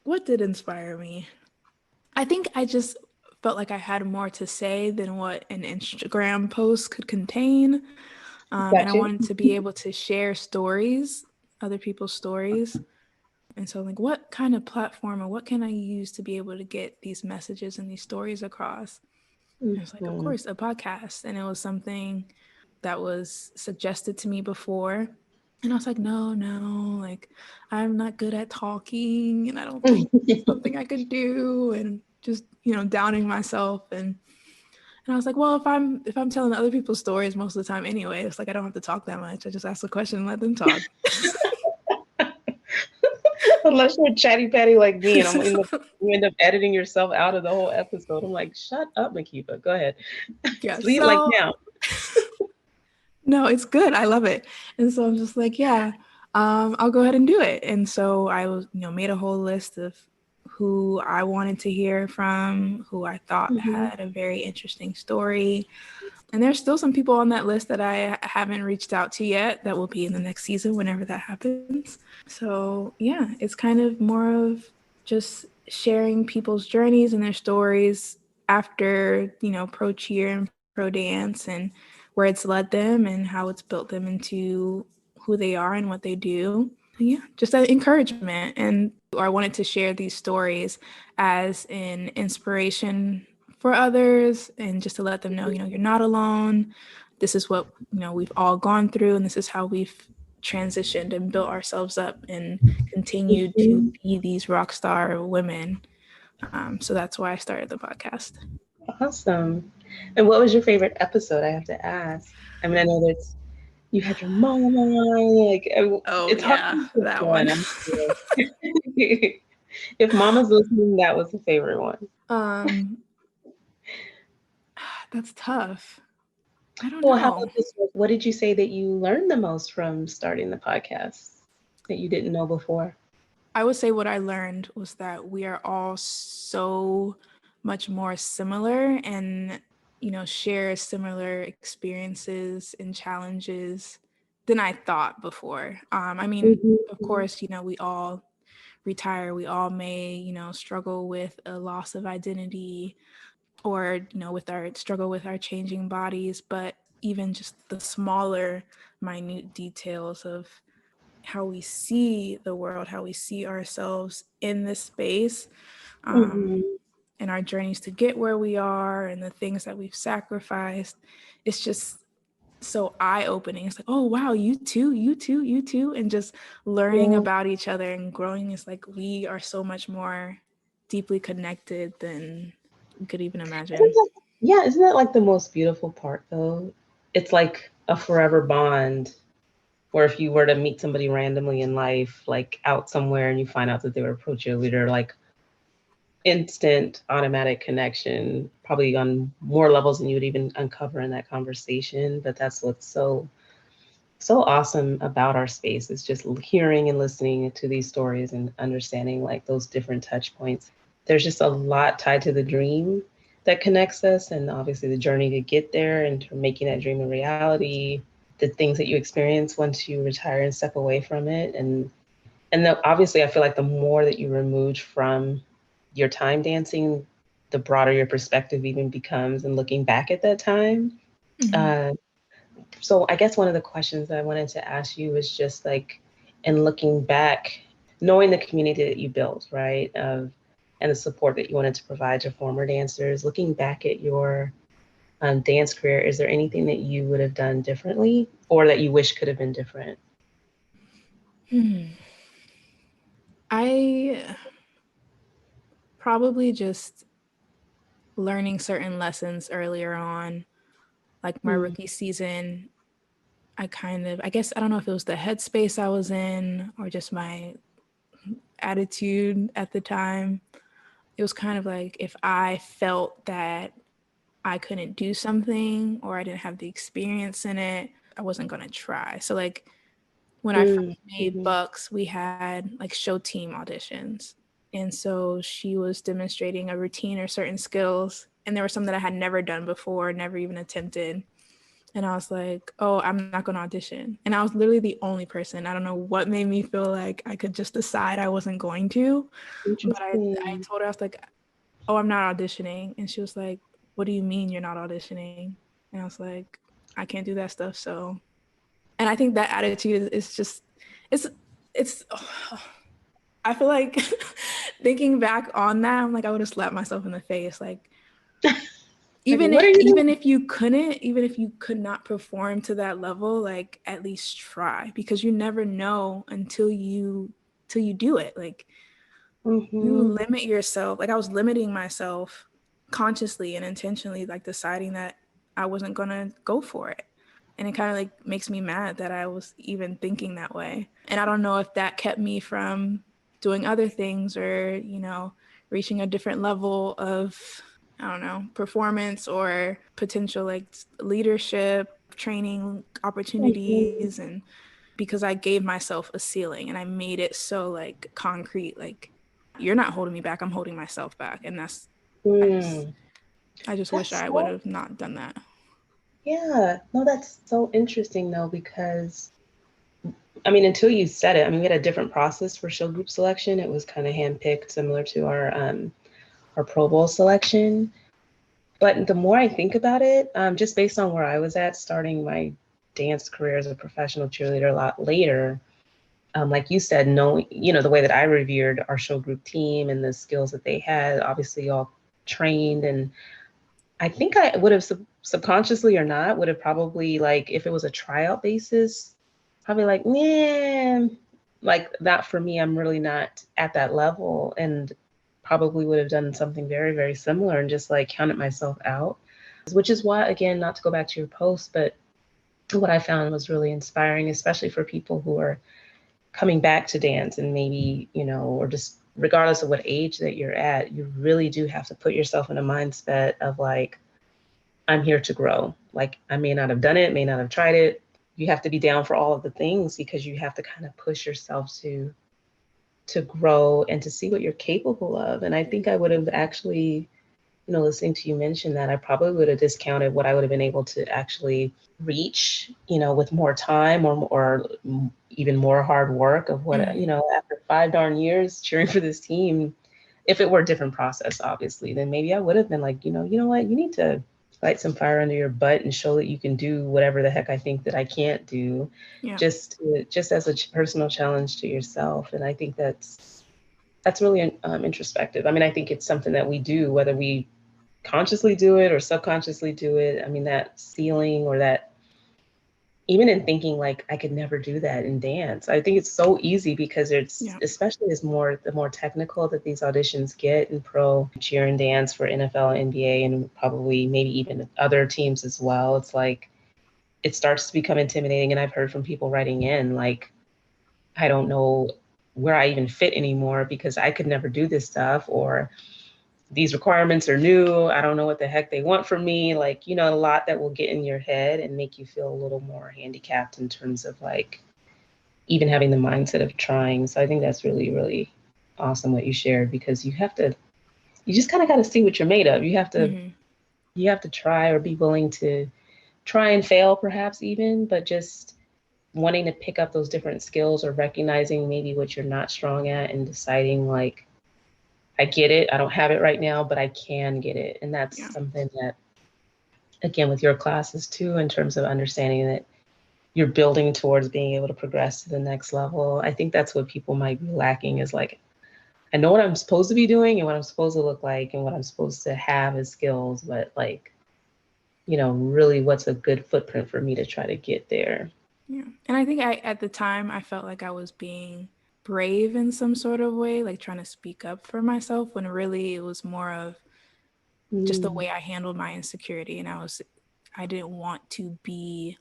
Speaker 2: What did inspire me? I think I just felt like I had more to say than what an Instagram post could contain. And I wanted to be able to share stories, other people's stories. And so like, what kind of platform or what can I use to be able to get these messages and these stories across? And it's like, of course, a podcast. And it was something that was suggested to me before. And I was like, no, like, I'm not good at talking, and I don't think it's something I could do, and just, you know, downing myself. And I was like, well, if I'm telling other people's stories most of the time anyway, it's like I don't have to talk that much. I just ask a question and let them talk.
Speaker 1: Unless you're a chatty patty like me, and you end up editing yourself out of the whole episode. I'm like, shut up, Mhkeeba. Go ahead.
Speaker 2: Yeah,
Speaker 1: lead like now.
Speaker 2: No, it's good. I love it. And so I'm just like, I'll go ahead and do it. And so I was, made a whole list of who I wanted to hear from, who I thought had a very interesting story. And there's still some people on that list that I haven't reached out to yet that will be in the next season whenever that happens. So yeah, it's kind of more of just sharing people's journeys and their stories after, pro cheer and pro dance, and where it's led them and how it's built them into who they are and what they do. Yeah, just that encouragement. And I wanted to share these stories as an inspiration for others, and just to let them know, you're not alone. This is what, we've all gone through, and this is how we've transitioned and built ourselves up and continued to be these rock star women. So that's why I started the podcast.
Speaker 1: Awesome. And what was your favorite episode? I have to ask. I mean, I know there's You had your mom on, like,
Speaker 2: Oh
Speaker 1: it's hard
Speaker 2: yeah,
Speaker 1: to pick
Speaker 2: that
Speaker 1: one,
Speaker 2: one.
Speaker 1: I'm sure. If mama's listening, that was the favorite one.
Speaker 2: That's tough. I don't
Speaker 1: Well, how
Speaker 2: know.
Speaker 1: about this one? What did you say that you learned the most from starting the podcast that you didn't know before?
Speaker 2: I would say what I learned was that we are all so much more similar and, share similar experiences and challenges than I thought before. I mean, of
Speaker 1: Mhm.
Speaker 2: course, we all retire. We all may, struggle with a loss of identity or, with our struggle with our changing bodies, but even just the smaller, minute details of how we see the world, how we see ourselves in this space,
Speaker 1: Mhm.
Speaker 2: and our journeys to get where we are and the things that we've sacrificed. It's just so eye-opening. It's like, oh wow, you too, you too, you too. And just learning
Speaker 1: Yeah.
Speaker 2: about each other and growing is like we are so much more deeply connected than we could even imagine.
Speaker 1: Yeah, isn't that like the most beautiful part though? It's like a forever bond where if you were to meet somebody randomly in life, like out somewhere and you find out that they were a pro cheerleader, like instant automatic connection, probably on more levels than you would even uncover in that conversation. But that's what's so awesome about our space is just hearing and listening to these stories and understanding like those different touch points. There's just a lot tied to the dream that connects us, and obviously the journey to get there and to making that dream a reality, the things that you experience once you retire and step away from it. Obviously I feel like the more that you removed from your time dancing, the broader your perspective even becomes and looking back at that time.
Speaker 2: Mm-hmm.
Speaker 1: uh, so I guess one of the questions that I wanted to ask you was just like, in looking back, knowing the community that you built, right, and the support that you wanted to provide to former dancers, looking back at your dance career, is there anything that you would have done differently or that you wish could have been different?
Speaker 2: I probably just learning certain lessons earlier on, like my
Speaker 1: Hmm.
Speaker 2: rookie season. I guess, I don't know if it was the headspace I was in or just my attitude at the time. It was kind of like if I felt that I couldn't do something or I didn't have the experience in it, I wasn't going to try. So, like, when I first made
Speaker 1: Mm-hmm.
Speaker 2: Bucks, we had like show team auditions. And so she was demonstrating a routine or certain skills. And there were some that I had never done before, never even attempted. And I was like, oh, I'm not going to audition. And I was literally the only person. I don't know what made me feel like I could just decide I wasn't going to. But I
Speaker 1: Interesting.
Speaker 2: told her, I was like, oh, I'm not auditioning. And she was like, what do you mean you're not auditioning? And I was like, I can't do that stuff. So, and I think that attitude is just, it's, it's, oh, I feel like thinking back on that, I'm like, I would have slapped myself in the face. Like,
Speaker 1: Like,
Speaker 2: even
Speaker 1: what
Speaker 2: if
Speaker 1: are you
Speaker 2: even
Speaker 1: doing?
Speaker 2: if you couldn't, even if you could not perform to that level, like at least try, because you never know until you do it. Like, you
Speaker 1: Mm-hmm.
Speaker 2: limit yourself. Like, I was limiting myself consciously and intentionally, like deciding that I wasn't gonna go for it. And it kind of like makes me mad that I was even thinking that way. And I don't know if that kept me from doing other things or, reaching a different level of, I don't know, performance or potential like leadership, training
Speaker 1: Mm-hmm.
Speaker 2: opportunities. And because I gave myself a ceiling and I made it so like concrete, like, you're not holding me back, I'm holding myself back. And I just,
Speaker 1: Mm.
Speaker 2: I just wish
Speaker 1: That's
Speaker 2: I would
Speaker 1: so,
Speaker 2: have not done that.
Speaker 1: yeah. No, that's so interesting though, because I mean, until you said it, I mean, we had a different process for show group selection. It was kind of handpicked, similar to our Pro Bowl selection. But the more I think about it, just based on where I was at, starting my dance career as a professional cheerleader a lot later, like you said, knowing, the way that I revered our show group team and the skills that they had, obviously all trained. And I think I would have subconsciously or not, would have probably, like, if it was a tryout basis, probably like, man, like that for me, I'm really not at that level. And probably would have done something very, very similar and just like counted myself out. Which is why, again, not to go back to your post, but what I found was really inspiring, especially for people who are coming back to dance and maybe, or just regardless of what age that you're at, you really do have to put yourself in a mindset of like, I'm here to grow. Like I may not have done it, may not have tried it. You have to be down for all of the things because you have to kind of push yourself to grow and to see what you're capable of. And I think I would have actually, listening to you mention that, I probably would have discounted what I would have been able to actually reach, with more time or even more hard work of what, after 5 darn years cheering for this team, if it were a different process, obviously, then maybe I would have been like, you know what, you need to light some fire under your butt and show that you can do whatever the heck I think that I can't do,
Speaker 2: Yeah.
Speaker 1: just as a personal challenge to yourself. And I think that's really introspective. I mean, I think it's something that we do, whether we consciously do it or subconsciously do it. I mean, that ceiling or that, even in thinking like I could never do that in dance, I think it's so easy because it's, especially the more technical that these auditions get in pro cheer and dance for NFL, NBA, and probably maybe even other teams as well. It's like, it starts to become intimidating. And I've heard from people writing in, like, I don't know where I even fit anymore because I could never do this stuff, or these requirements are new. I don't know what the heck they want from me. Like, a lot that will get in your head and make you feel a little more handicapped in terms of like even having the mindset of trying. So I think that's really, really awesome what you shared, because you just kind of got to see what you're made of. You have to try, or be willing to try and fail perhaps even, but just wanting to pick up those different skills, or recognizing maybe what you're not strong at and deciding like, I get it. I don't have it right now, but I can get it. And that's something that, again, with your classes too, in terms of understanding that you're building towards being able to progress to the next level. I think that's what people might be lacking, is like, I know what I'm supposed to be doing and what I'm supposed to look like and what I'm supposed to have as skills, but like, really what's a good footprint for me to try to get there.
Speaker 2: Yeah. And I think at the time I felt like I was being brave in some sort of way, like trying to speak up for myself, when really it was more of just the way I handled my insecurity. And I didn't want to be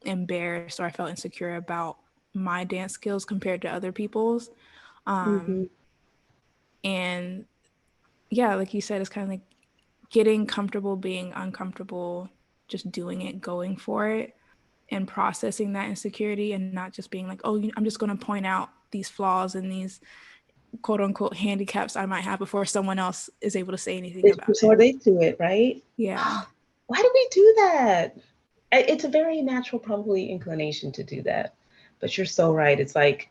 Speaker 2: embarrassed, or I felt insecure about my dance skills compared to other people's. And yeah, like you said, it's kind of like getting comfortable being uncomfortable, just doing it, going for it, and processing that insecurity, and not just being like, oh, I'm just going to point out these flaws and these quote unquote handicaps I might have before someone else is able to say anything about it.
Speaker 1: Or they do it, right?
Speaker 2: Yeah.
Speaker 1: Why do we do that? It's a very natural, probably, inclination to do that. But you're so right. It's like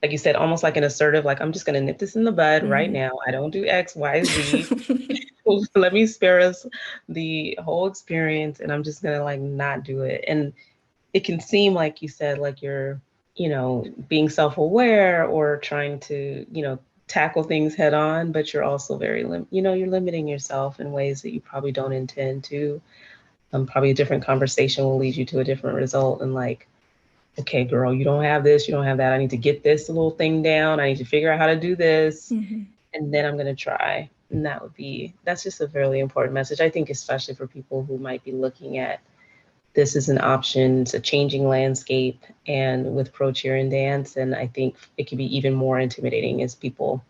Speaker 1: you said, almost like an assertive, like, I'm just going to nip this in the bud right now. I don't do X, Y, Z. Let me spare us the whole experience, and I'm just going to like not do it. And it can seem like you said, like you're, being self-aware or trying to, tackle things head on, but you're also very, you're limiting yourself in ways that you probably don't intend to. Probably a different conversation will lead you to a different result. And like, okay, girl, you don't have this, you don't have that. I need to get this little thing down. I need to figure out how to do this. And then I'm going to try. And that's just a really important message. I think, especially for people who might be looking at this as an option. It's a changing landscape, and with pro cheer and dance. And I think it can be even more intimidating as people,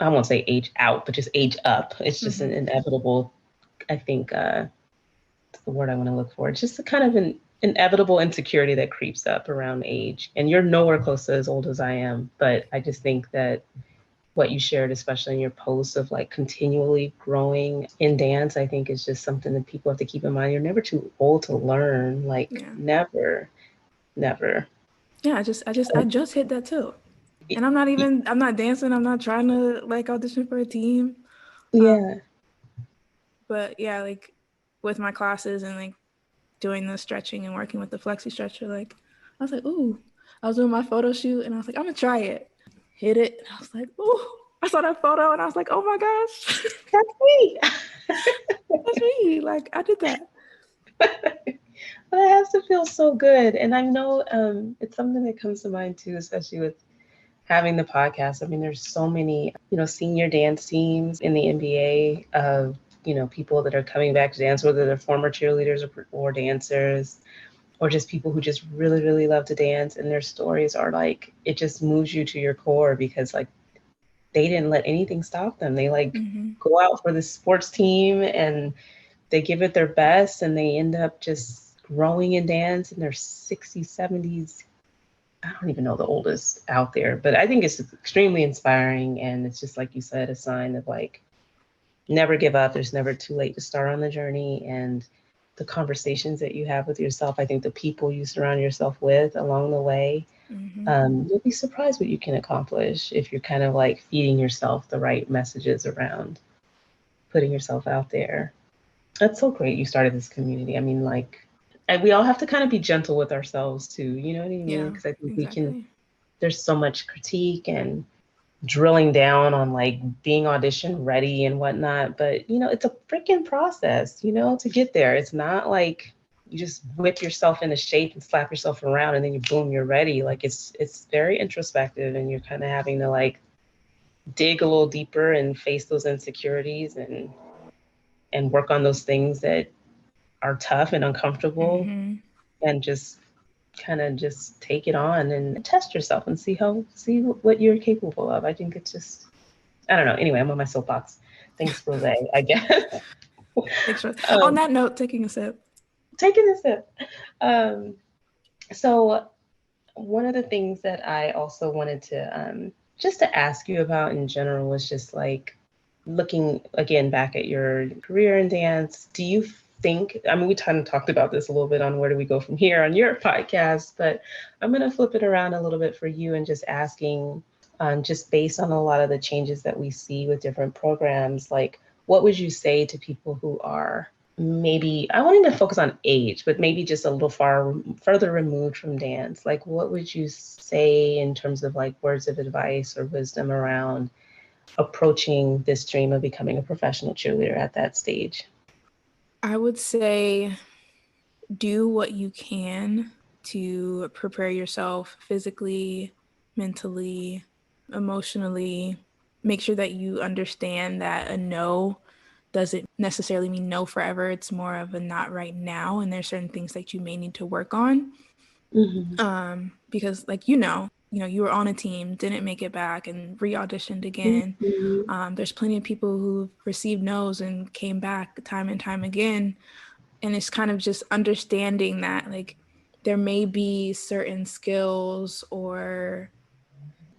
Speaker 1: I won't say age out, but just age up. It's just an inevitable, I think, the word I want to look for. It's just a kind of an inevitable insecurity that creeps up around age. And you're nowhere close to as old as I am. But I just think that what you shared, especially in your posts of like continually growing in dance, I think is just something that people have to keep in mind. You're never too old to learn. Like never.
Speaker 2: Yeah, I just hit that too. And I'm not dancing. I'm not trying to like audition for a team.
Speaker 1: Yeah.
Speaker 2: But yeah, like with my classes and like doing the stretching and working with the flexi stretcher, like I was like, ooh, I was doing my photo shoot and I was like, I'm gonna try it. Hit it. And I was like, ooh, I saw that photo and I was like, oh my gosh.
Speaker 1: That's me.
Speaker 2: That's me. Like I did that.
Speaker 1: But it has to feel so good. And I know it's something that comes to mind too, especially with having the podcast. I mean, there's so many, senior dance teams in the NBA of, people that are coming back to dance, whether they're former cheerleaders or dancers. or just people who just really, really love to dance, and their stories are like, it just moves you to your core because like they didn't let anything stop them. They like go out for the sports team and they give it their best, and they end up just growing in dance in their 60s, 70s. I don't even know the oldest out there, but I think it's extremely inspiring. And it's just like you said, a sign of like, never give up. There's never too late to start on the journey. And the conversations that you have with yourself, I think the people you surround yourself with along the way, you'll be surprised what you can accomplish if you're kind of like feeding yourself the right messages around putting yourself out there. That's so great you started this community. I mean, like, and we all have to kind of be gentle with ourselves too. You know what I mean?
Speaker 2: Yeah,
Speaker 1: Because I think we can,
Speaker 2: exactly.
Speaker 1: there's so much critique and drilling down on like being audition ready and whatnot. But, you know, it's a freaking process, you know, to get there. It's not like you just whip yourself into shape and slap yourself around and then you boom, you're ready. Like it's very introspective, and you're kind of having to like dig a little deeper and face those insecurities and work on those things that are tough and uncomfortable, and just kind of just take it on and test yourself and see what you're capable of. I think it's just, I don't know. Anyway, I'm on my soapbox. Thanks, Rose, I guess.
Speaker 2: Thanks for on that note, taking a sip.
Speaker 1: Taking a sip. So one of the things that I also wanted to just to ask you about in general was just like looking again back at your career in dance. Do you think, I mean, we kind of talked about this a little bit on where do we go from here on your podcast, but I'm going to flip it around a little bit for you and just asking, just based on a lot of the changes that we see with different programs, like what would you say to people who are maybe, I wanted to focus on age, but maybe just a little further removed from dance? Like, what would you say in terms of like words of advice or wisdom around approaching this dream of becoming a professional cheerleader at that stage?
Speaker 2: I would say do what you can to prepare yourself physically, mentally, emotionally. Make sure that you understand that a no doesn't necessarily mean no forever. It's more of a not right now. And there's certain things that you may need to work on. Because like, you were on a team, didn't make it back and re-auditioned again. There's plenty of people who've received no's and came back time and time again. And it's kind of just understanding that like there may be certain skills or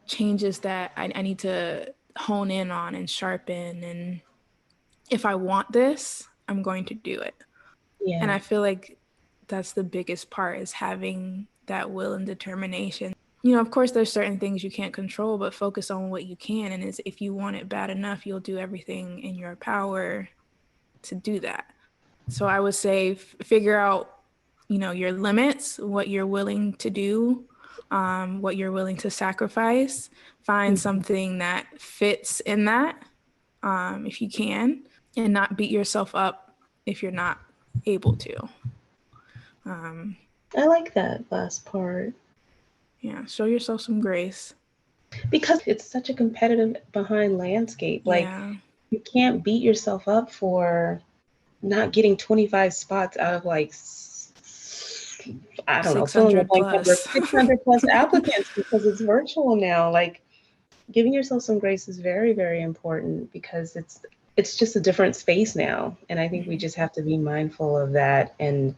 Speaker 2: changes that I need to hone in on and sharpen. And if I want this, I'm going to do it.
Speaker 1: Yeah.
Speaker 2: And I feel like that's the biggest part, is having that will and determination. You know, of course, there's certain things you can't control, but focus on what you can. And if you want it bad enough, you'll do everything in your power to do that. So I would say figure out, your limits, what you're willing to do, what you're willing to sacrifice. Find something that fits in that, if you can, and not beat yourself up if you're not able to.
Speaker 1: I like that last part.
Speaker 2: Yeah, show yourself some grace.
Speaker 1: Because it's such a competitive behind landscape. Like,
Speaker 2: Yeah.
Speaker 1: you can't beat yourself up for not getting 25 spots out of like, I don't know, filling a blank number, 600 plus applicants, because it's virtual now. Like, giving yourself some grace is very, very important, because it's just a different space now. And I think we just have to be mindful of that, and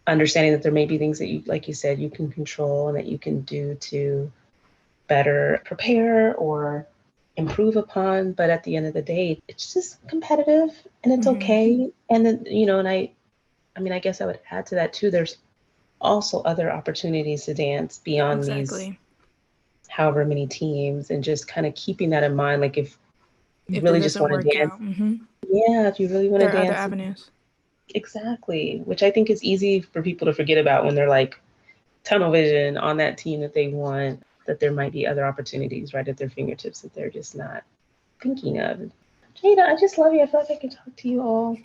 Speaker 1: understanding that there may be things that you, like you said, you can control and that you can do to better prepare or improve upon. But at the end of the day, it's just competitive, and it's okay. And then, and I mean, I guess I would add to that too, there's also other opportunities to dance beyond these however many teams, and just kind of keeping that in mind. Like, if you really just want to dance, yeah, if you really want to dance,
Speaker 2: there are other avenues.
Speaker 1: Exactly, which I think is easy for people to forget about when they're like tunnel vision on that team that they want, that there might be other opportunities right at their fingertips that they're just not thinking of. Jada, I just love you. I feel like I could talk to you all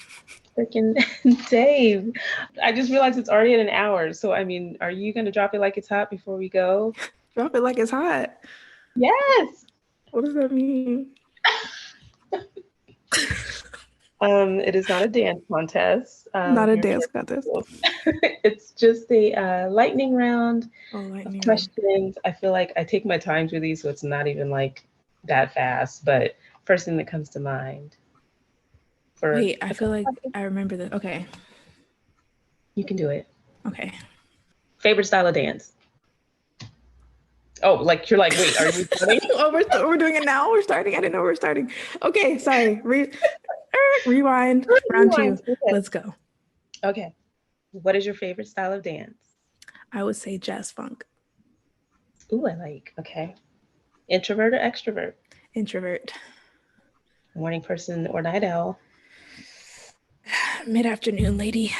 Speaker 1: freaking day. I just realized it's already at an hour. So, I mean, are you going to drop it like it's hot before we go?
Speaker 2: Drop it like it's hot?
Speaker 1: Yes.
Speaker 2: What does that mean?
Speaker 1: It is not a dance contest.
Speaker 2: Not a
Speaker 1: You're
Speaker 2: dance contest.
Speaker 1: It's just a lightning round
Speaker 2: Oh,
Speaker 1: of
Speaker 2: lightning round.
Speaker 1: questions. I feel like I take my time through these, so it's not even like that fast. But first thing that comes to mind for
Speaker 2: Wait, I
Speaker 1: a
Speaker 2: feel
Speaker 1: couple
Speaker 2: like
Speaker 1: seconds,
Speaker 2: I remember this. Okay.
Speaker 1: you can do it.
Speaker 2: Okay.
Speaker 1: Favorite style of dance? Oh, like you're like, wait, are you starting?
Speaker 2: Oh, we're doing it now. We're starting. I didn't know we were starting. Okay, sorry. Rewind. Round two.
Speaker 1: Rewind. Okay.
Speaker 2: Let's go.
Speaker 1: Okay. What is your favorite style of dance?
Speaker 2: I would say jazz funk.
Speaker 1: Ooh, I like. Okay. Introvert or extrovert?
Speaker 2: Introvert.
Speaker 1: Morning person or night owl?
Speaker 2: Mid-afternoon lady.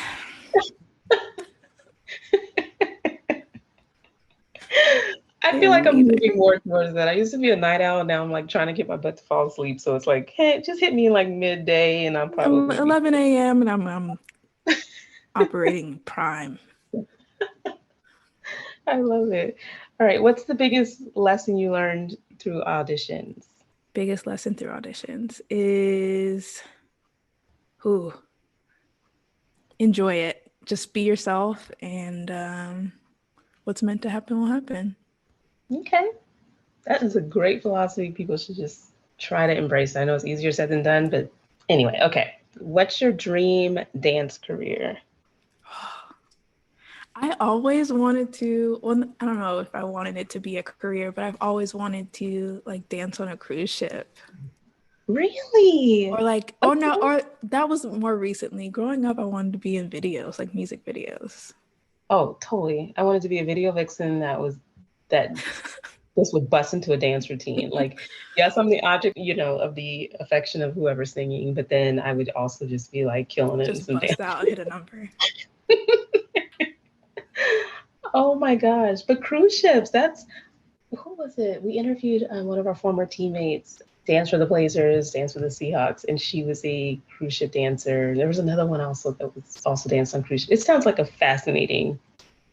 Speaker 1: I feel like I'm moving more towards that. I used to be a night owl. Now I'm like trying to get my butt to fall asleep. So it's like, hey, just hit me in like midday and I'll probably be.
Speaker 2: 11 a.m. and I'm operating prime.
Speaker 1: I love it. All right. What's the biggest lesson you learned through auditions?
Speaker 2: Biggest lesson through auditions is enjoy it. Just be yourself, and what's meant to happen will happen.
Speaker 1: Okay. That is a great philosophy. People should just try to embrace. I know it's easier said than done, but anyway, okay. What's your dream dance career?
Speaker 2: I always wanted to, well, I don't know if I wanted it to be a career, but I've always wanted to like dance on a cruise ship.
Speaker 1: Really?
Speaker 2: Or like, oh no, or that was more recently. Growing up, I wanted to be in videos, like music videos.
Speaker 1: Oh, totally. I wanted to be a video vixen that this would bust into a dance routine. Like, yes, I'm the object, of the affection of whoever's singing, but then I would also just be like killing it in
Speaker 2: Just
Speaker 1: some dance.
Speaker 2: bust out, hit a number.
Speaker 1: Oh my gosh. But cruise ships, who was it? We interviewed one of our former teammates, dance for the Blazers, dance for the Seahawks, and she was a cruise ship dancer. There was another one also that was also danced on cruise ship. It sounds like a fascinating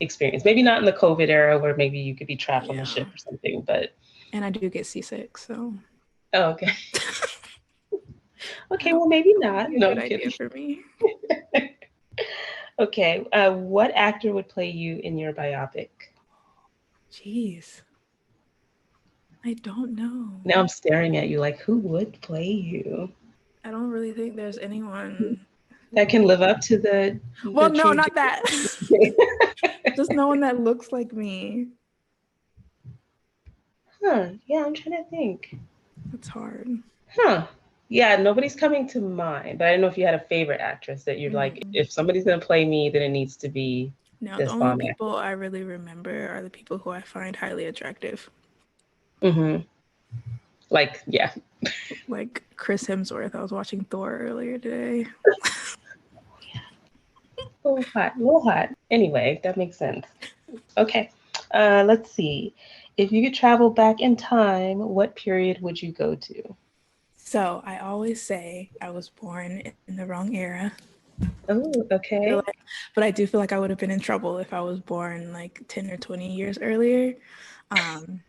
Speaker 1: experience. Maybe not in the COVID era where maybe you could be trapped on the ship or something, but.
Speaker 2: And I do get seasick, so.
Speaker 1: Oh, okay. Okay, well, maybe not. No, I'm
Speaker 2: good
Speaker 1: kidding.
Speaker 2: idea for me.
Speaker 1: Okay, what actor would play you in your biopic?
Speaker 2: Jeez. I don't know.
Speaker 1: Now I'm staring at you like, who would play you?
Speaker 2: I don't really think there's anyone
Speaker 1: that can live up to the
Speaker 2: well, no,
Speaker 1: true
Speaker 2: not that. Just no one that looks like me.
Speaker 1: Huh. Yeah, I'm trying to think.
Speaker 2: It's hard.
Speaker 1: Huh. Yeah, nobody's coming to mind, but I don't know if you had a favorite actress that you're like, if somebody's going to play me, then it needs to be
Speaker 2: no,
Speaker 1: this
Speaker 2: the only people I really remember are the people who I find highly attractive.
Speaker 1: Mm-hmm. Like, yeah.
Speaker 2: Like Chris Hemsworth. I was watching Thor earlier today.
Speaker 1: A little hot. Anyway, that makes sense. Okay. Let's see. If you could travel back in time, what period would you go to?
Speaker 2: So I always say I was born in the wrong era.
Speaker 1: Oh, okay.
Speaker 2: But I do feel like I would have been in trouble if I was born like 10 or 20 years earlier. I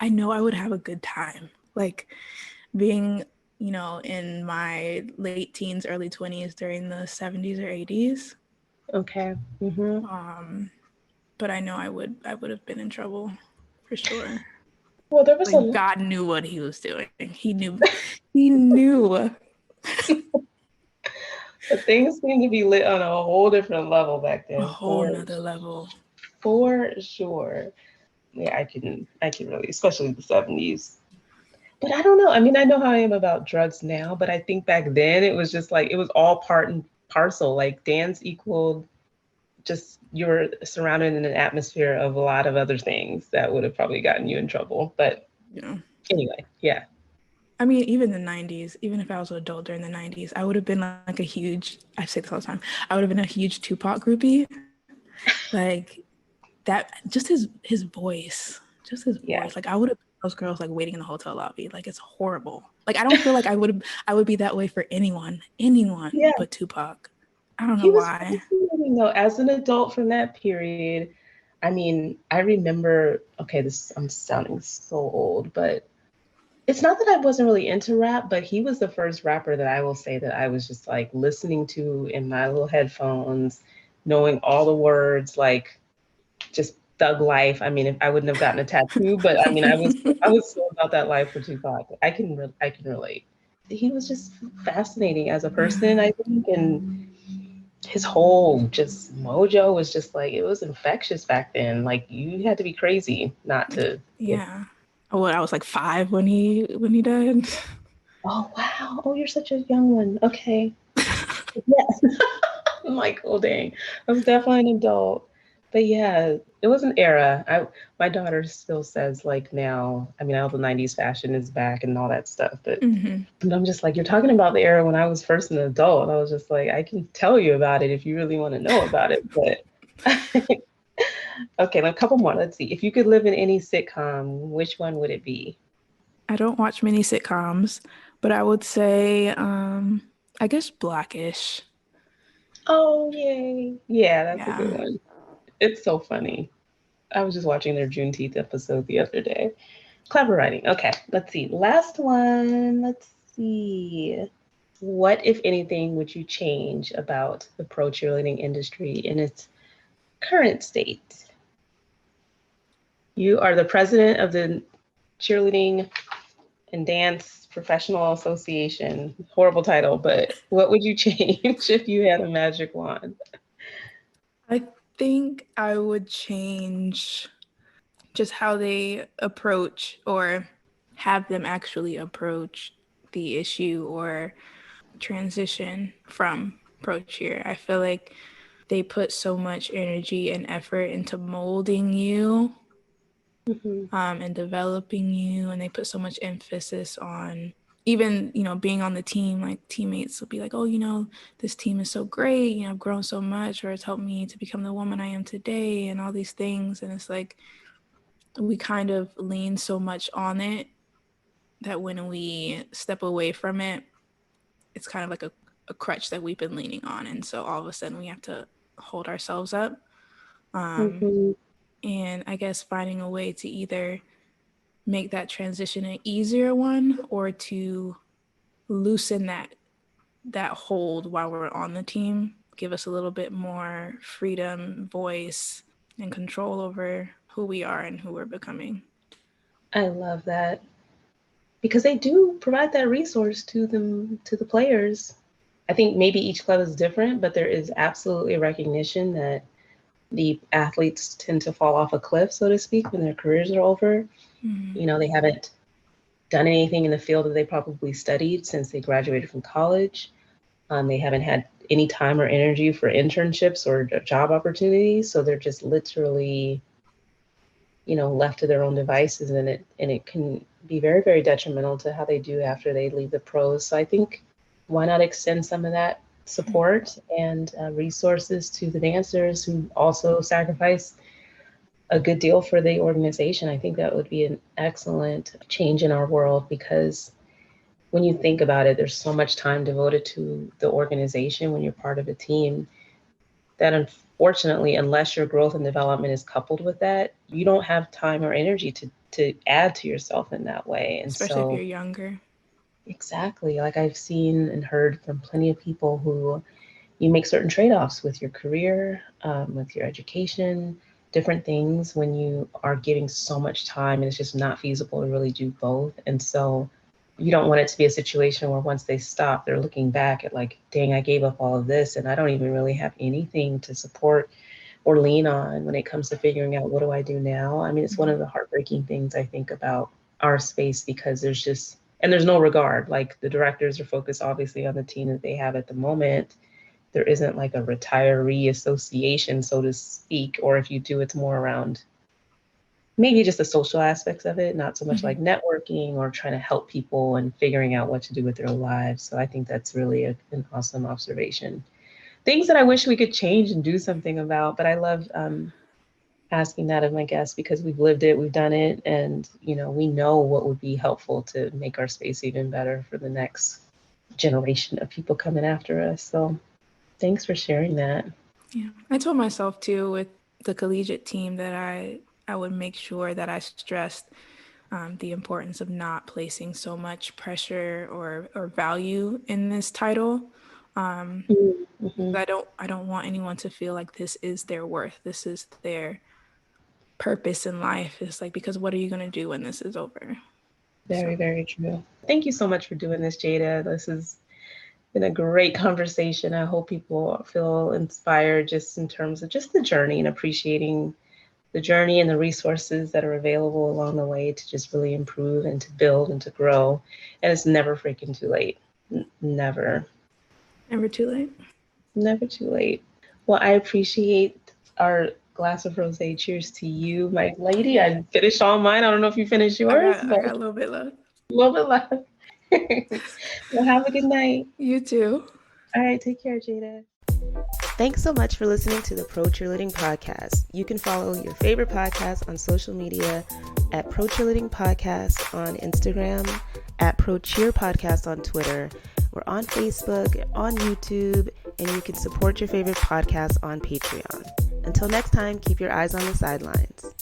Speaker 2: know I would have a good time. Like being, in my late teens, early 20s during the 70s or 80s.
Speaker 1: Okay. Mm-hmm.
Speaker 2: But I know I would have been in trouble for sure.
Speaker 1: Well, there was
Speaker 2: God knew what he was doing. He knew.
Speaker 1: But things seem to be lit on a whole different level back then.
Speaker 2: A whole nother level.
Speaker 1: For sure. Yeah, I can really, especially the 70s. But I don't know. I mean, I know how I am about drugs now, but I think back then it was just like, it was all part and parcel. Like dance equaled just you're surrounded in an atmosphere of a lot of other things that would have probably gotten you in trouble. But anyway, yeah.
Speaker 2: I mean, even the 90s, even if I was an adult during the 90s, I would have been like I say this all the time, I would have been a huge Tupac groupie. Like that, just his voice, Like I would have those girls like waiting in the hotel lobby. Like it's horrible. Like I don't feel like I would be that way for anyone but Tupac. I don't know why.
Speaker 1: Though, as an adult from that period, I mean, I remember, okay, I'm sounding so old, but It's not that I wasn't really into rap, but he was the first rapper that I will say that I was just like listening to in my little headphones, knowing all the words, like just thug life. I mean, if I wouldn't have gotten a tattoo, but I mean, I was so about that life for Tupac. I can relate. He was just fascinating as a person, I think, and his whole just mojo was just like it was infectious back then. Like you had to be crazy not to.
Speaker 2: Yeah. Oh, well, I was like 5 when he died.
Speaker 1: Oh wow! Oh, you're such a young one. Okay. Yes. I'm like, oh dang, I was definitely an adult. But yeah, it was an era. My daughter still says like now, I mean, all the 90s fashion is back and all that stuff, but I'm just like, you're talking about the era when I was first an adult. And I was just like, I can tell you about it if you really want to know about it. But okay, a couple more. Let's see. If you could live in any sitcom, which one would it be?
Speaker 2: I don't watch many sitcoms, but I would say, I guess Blackish.
Speaker 1: Oh, yay. Yeah, that's a good
Speaker 2: Yeah.
Speaker 1: one. It's so funny. I was just watching their Juneteenth episode the other day. Clever writing. Okay, let's see. Last one. Let's see. What, if anything, would you change about the pro cheerleading industry in its current state? You are the president of the Cheerleading and Dance Professional Association. Horrible title, but what would you change if you had a magic wand?
Speaker 2: I think I would change just how they approach or have them actually approach the issue or transition from pro cheer. I feel like they put so much energy and effort into molding you
Speaker 1: Mm-hmm.
Speaker 2: and developing you, and they put so much emphasis on even being on the team. Like teammates will be like, oh, this team is so great, I've grown so much, or it's helped me to become the woman I am today, and all these things. And it's like we kind of lean so much on it that when we step away from it, it's kind of like a crutch that we've been leaning on. And so all of a sudden we have to hold ourselves up.
Speaker 1: Mm-hmm.
Speaker 2: And I guess finding a way to either make that transition an easier one or to loosen that hold while we're on the team, give us a little bit more freedom, voice, and control over who we are and who we're becoming.
Speaker 1: I love that because they do provide that resource to the players. I think maybe each club is different, but there is absolutely a recognition that the athletes tend to fall off a cliff, so to speak, when their careers are over.
Speaker 2: Mm-hmm.
Speaker 1: They haven't done anything in the field that they probably studied since they graduated from college. They haven't had any time or energy for internships or job opportunities, so they're just literally, left to their own devices, and it can be very, very detrimental to how they do after they leave the pros. So I think why not extend some of that support and resources to the dancers who also sacrifice a good deal for the organization. I think that would be an excellent change in our world because when you think about it, there's so much time devoted to the organization when you're part of a team that unfortunately, unless your growth and development is coupled with that, you don't have time or energy to add to yourself in that way. And
Speaker 2: Especially if you're
Speaker 1: so
Speaker 2: younger.
Speaker 1: exactly, like I've seen and heard from plenty of people who you make certain trade-offs with your career, with your education, different things when you are giving so much time and it's just not feasible to really do both. And so you don't want it to be a situation where once they stop, they're looking back at like, dang, I gave up all of this and I don't even really have anything to support or lean on when it comes to figuring out what do I do now. I mean, it's one of the heartbreaking things I think about our space because there's no regard. Like the directors are focused obviously on the team that they have at the moment. There isn't like a retiree association, so to speak, or if you do, it's more around maybe just the social aspects of it, not so much like networking or trying to help people and figuring out what to do with their lives. So I think that's really an awesome observation. Things that I wish we could change and do something about, but I love asking that of my guests because we've lived it, we've done it, and we know what would be helpful to make our space even better for the next generation of people coming after us. So thanks for sharing that.
Speaker 2: Yeah. I told myself too with the collegiate team that I would make sure that I stressed the importance of not placing so much pressure or value in this title.
Speaker 1: Mm-hmm.
Speaker 2: I don't want anyone to feel like this is their worth. This is their purpose in life. It's like, because what are you going to do when this is over?
Speaker 1: Very, very true. Thank you so much for doing this, Jada. This has been a great conversation. I hope people feel inspired just in terms of just the journey and appreciating the journey and the resources that are available along the way to just really improve and to build and to grow. And it's never freaking too late. Never.
Speaker 2: Never too late.
Speaker 1: Never too late. Well, I appreciate our glass of rosé. Cheers to you, my lady. I finished all mine. I don't know if you finished yours.
Speaker 2: I got a little bit left.
Speaker 1: A little bit left. Well, have a good night.
Speaker 2: You too.
Speaker 1: All right, take care, Jada. Thanks so much for listening to the Pro Cheerleading Podcast. You can follow your favorite podcast on social media at Pro Cheerleading Podcast on Instagram, at Pro Cheer Podcast on Twitter. We're on Facebook, on YouTube, and you can support your favorite podcast on Patreon. Until next time, keep your eyes on the sidelines.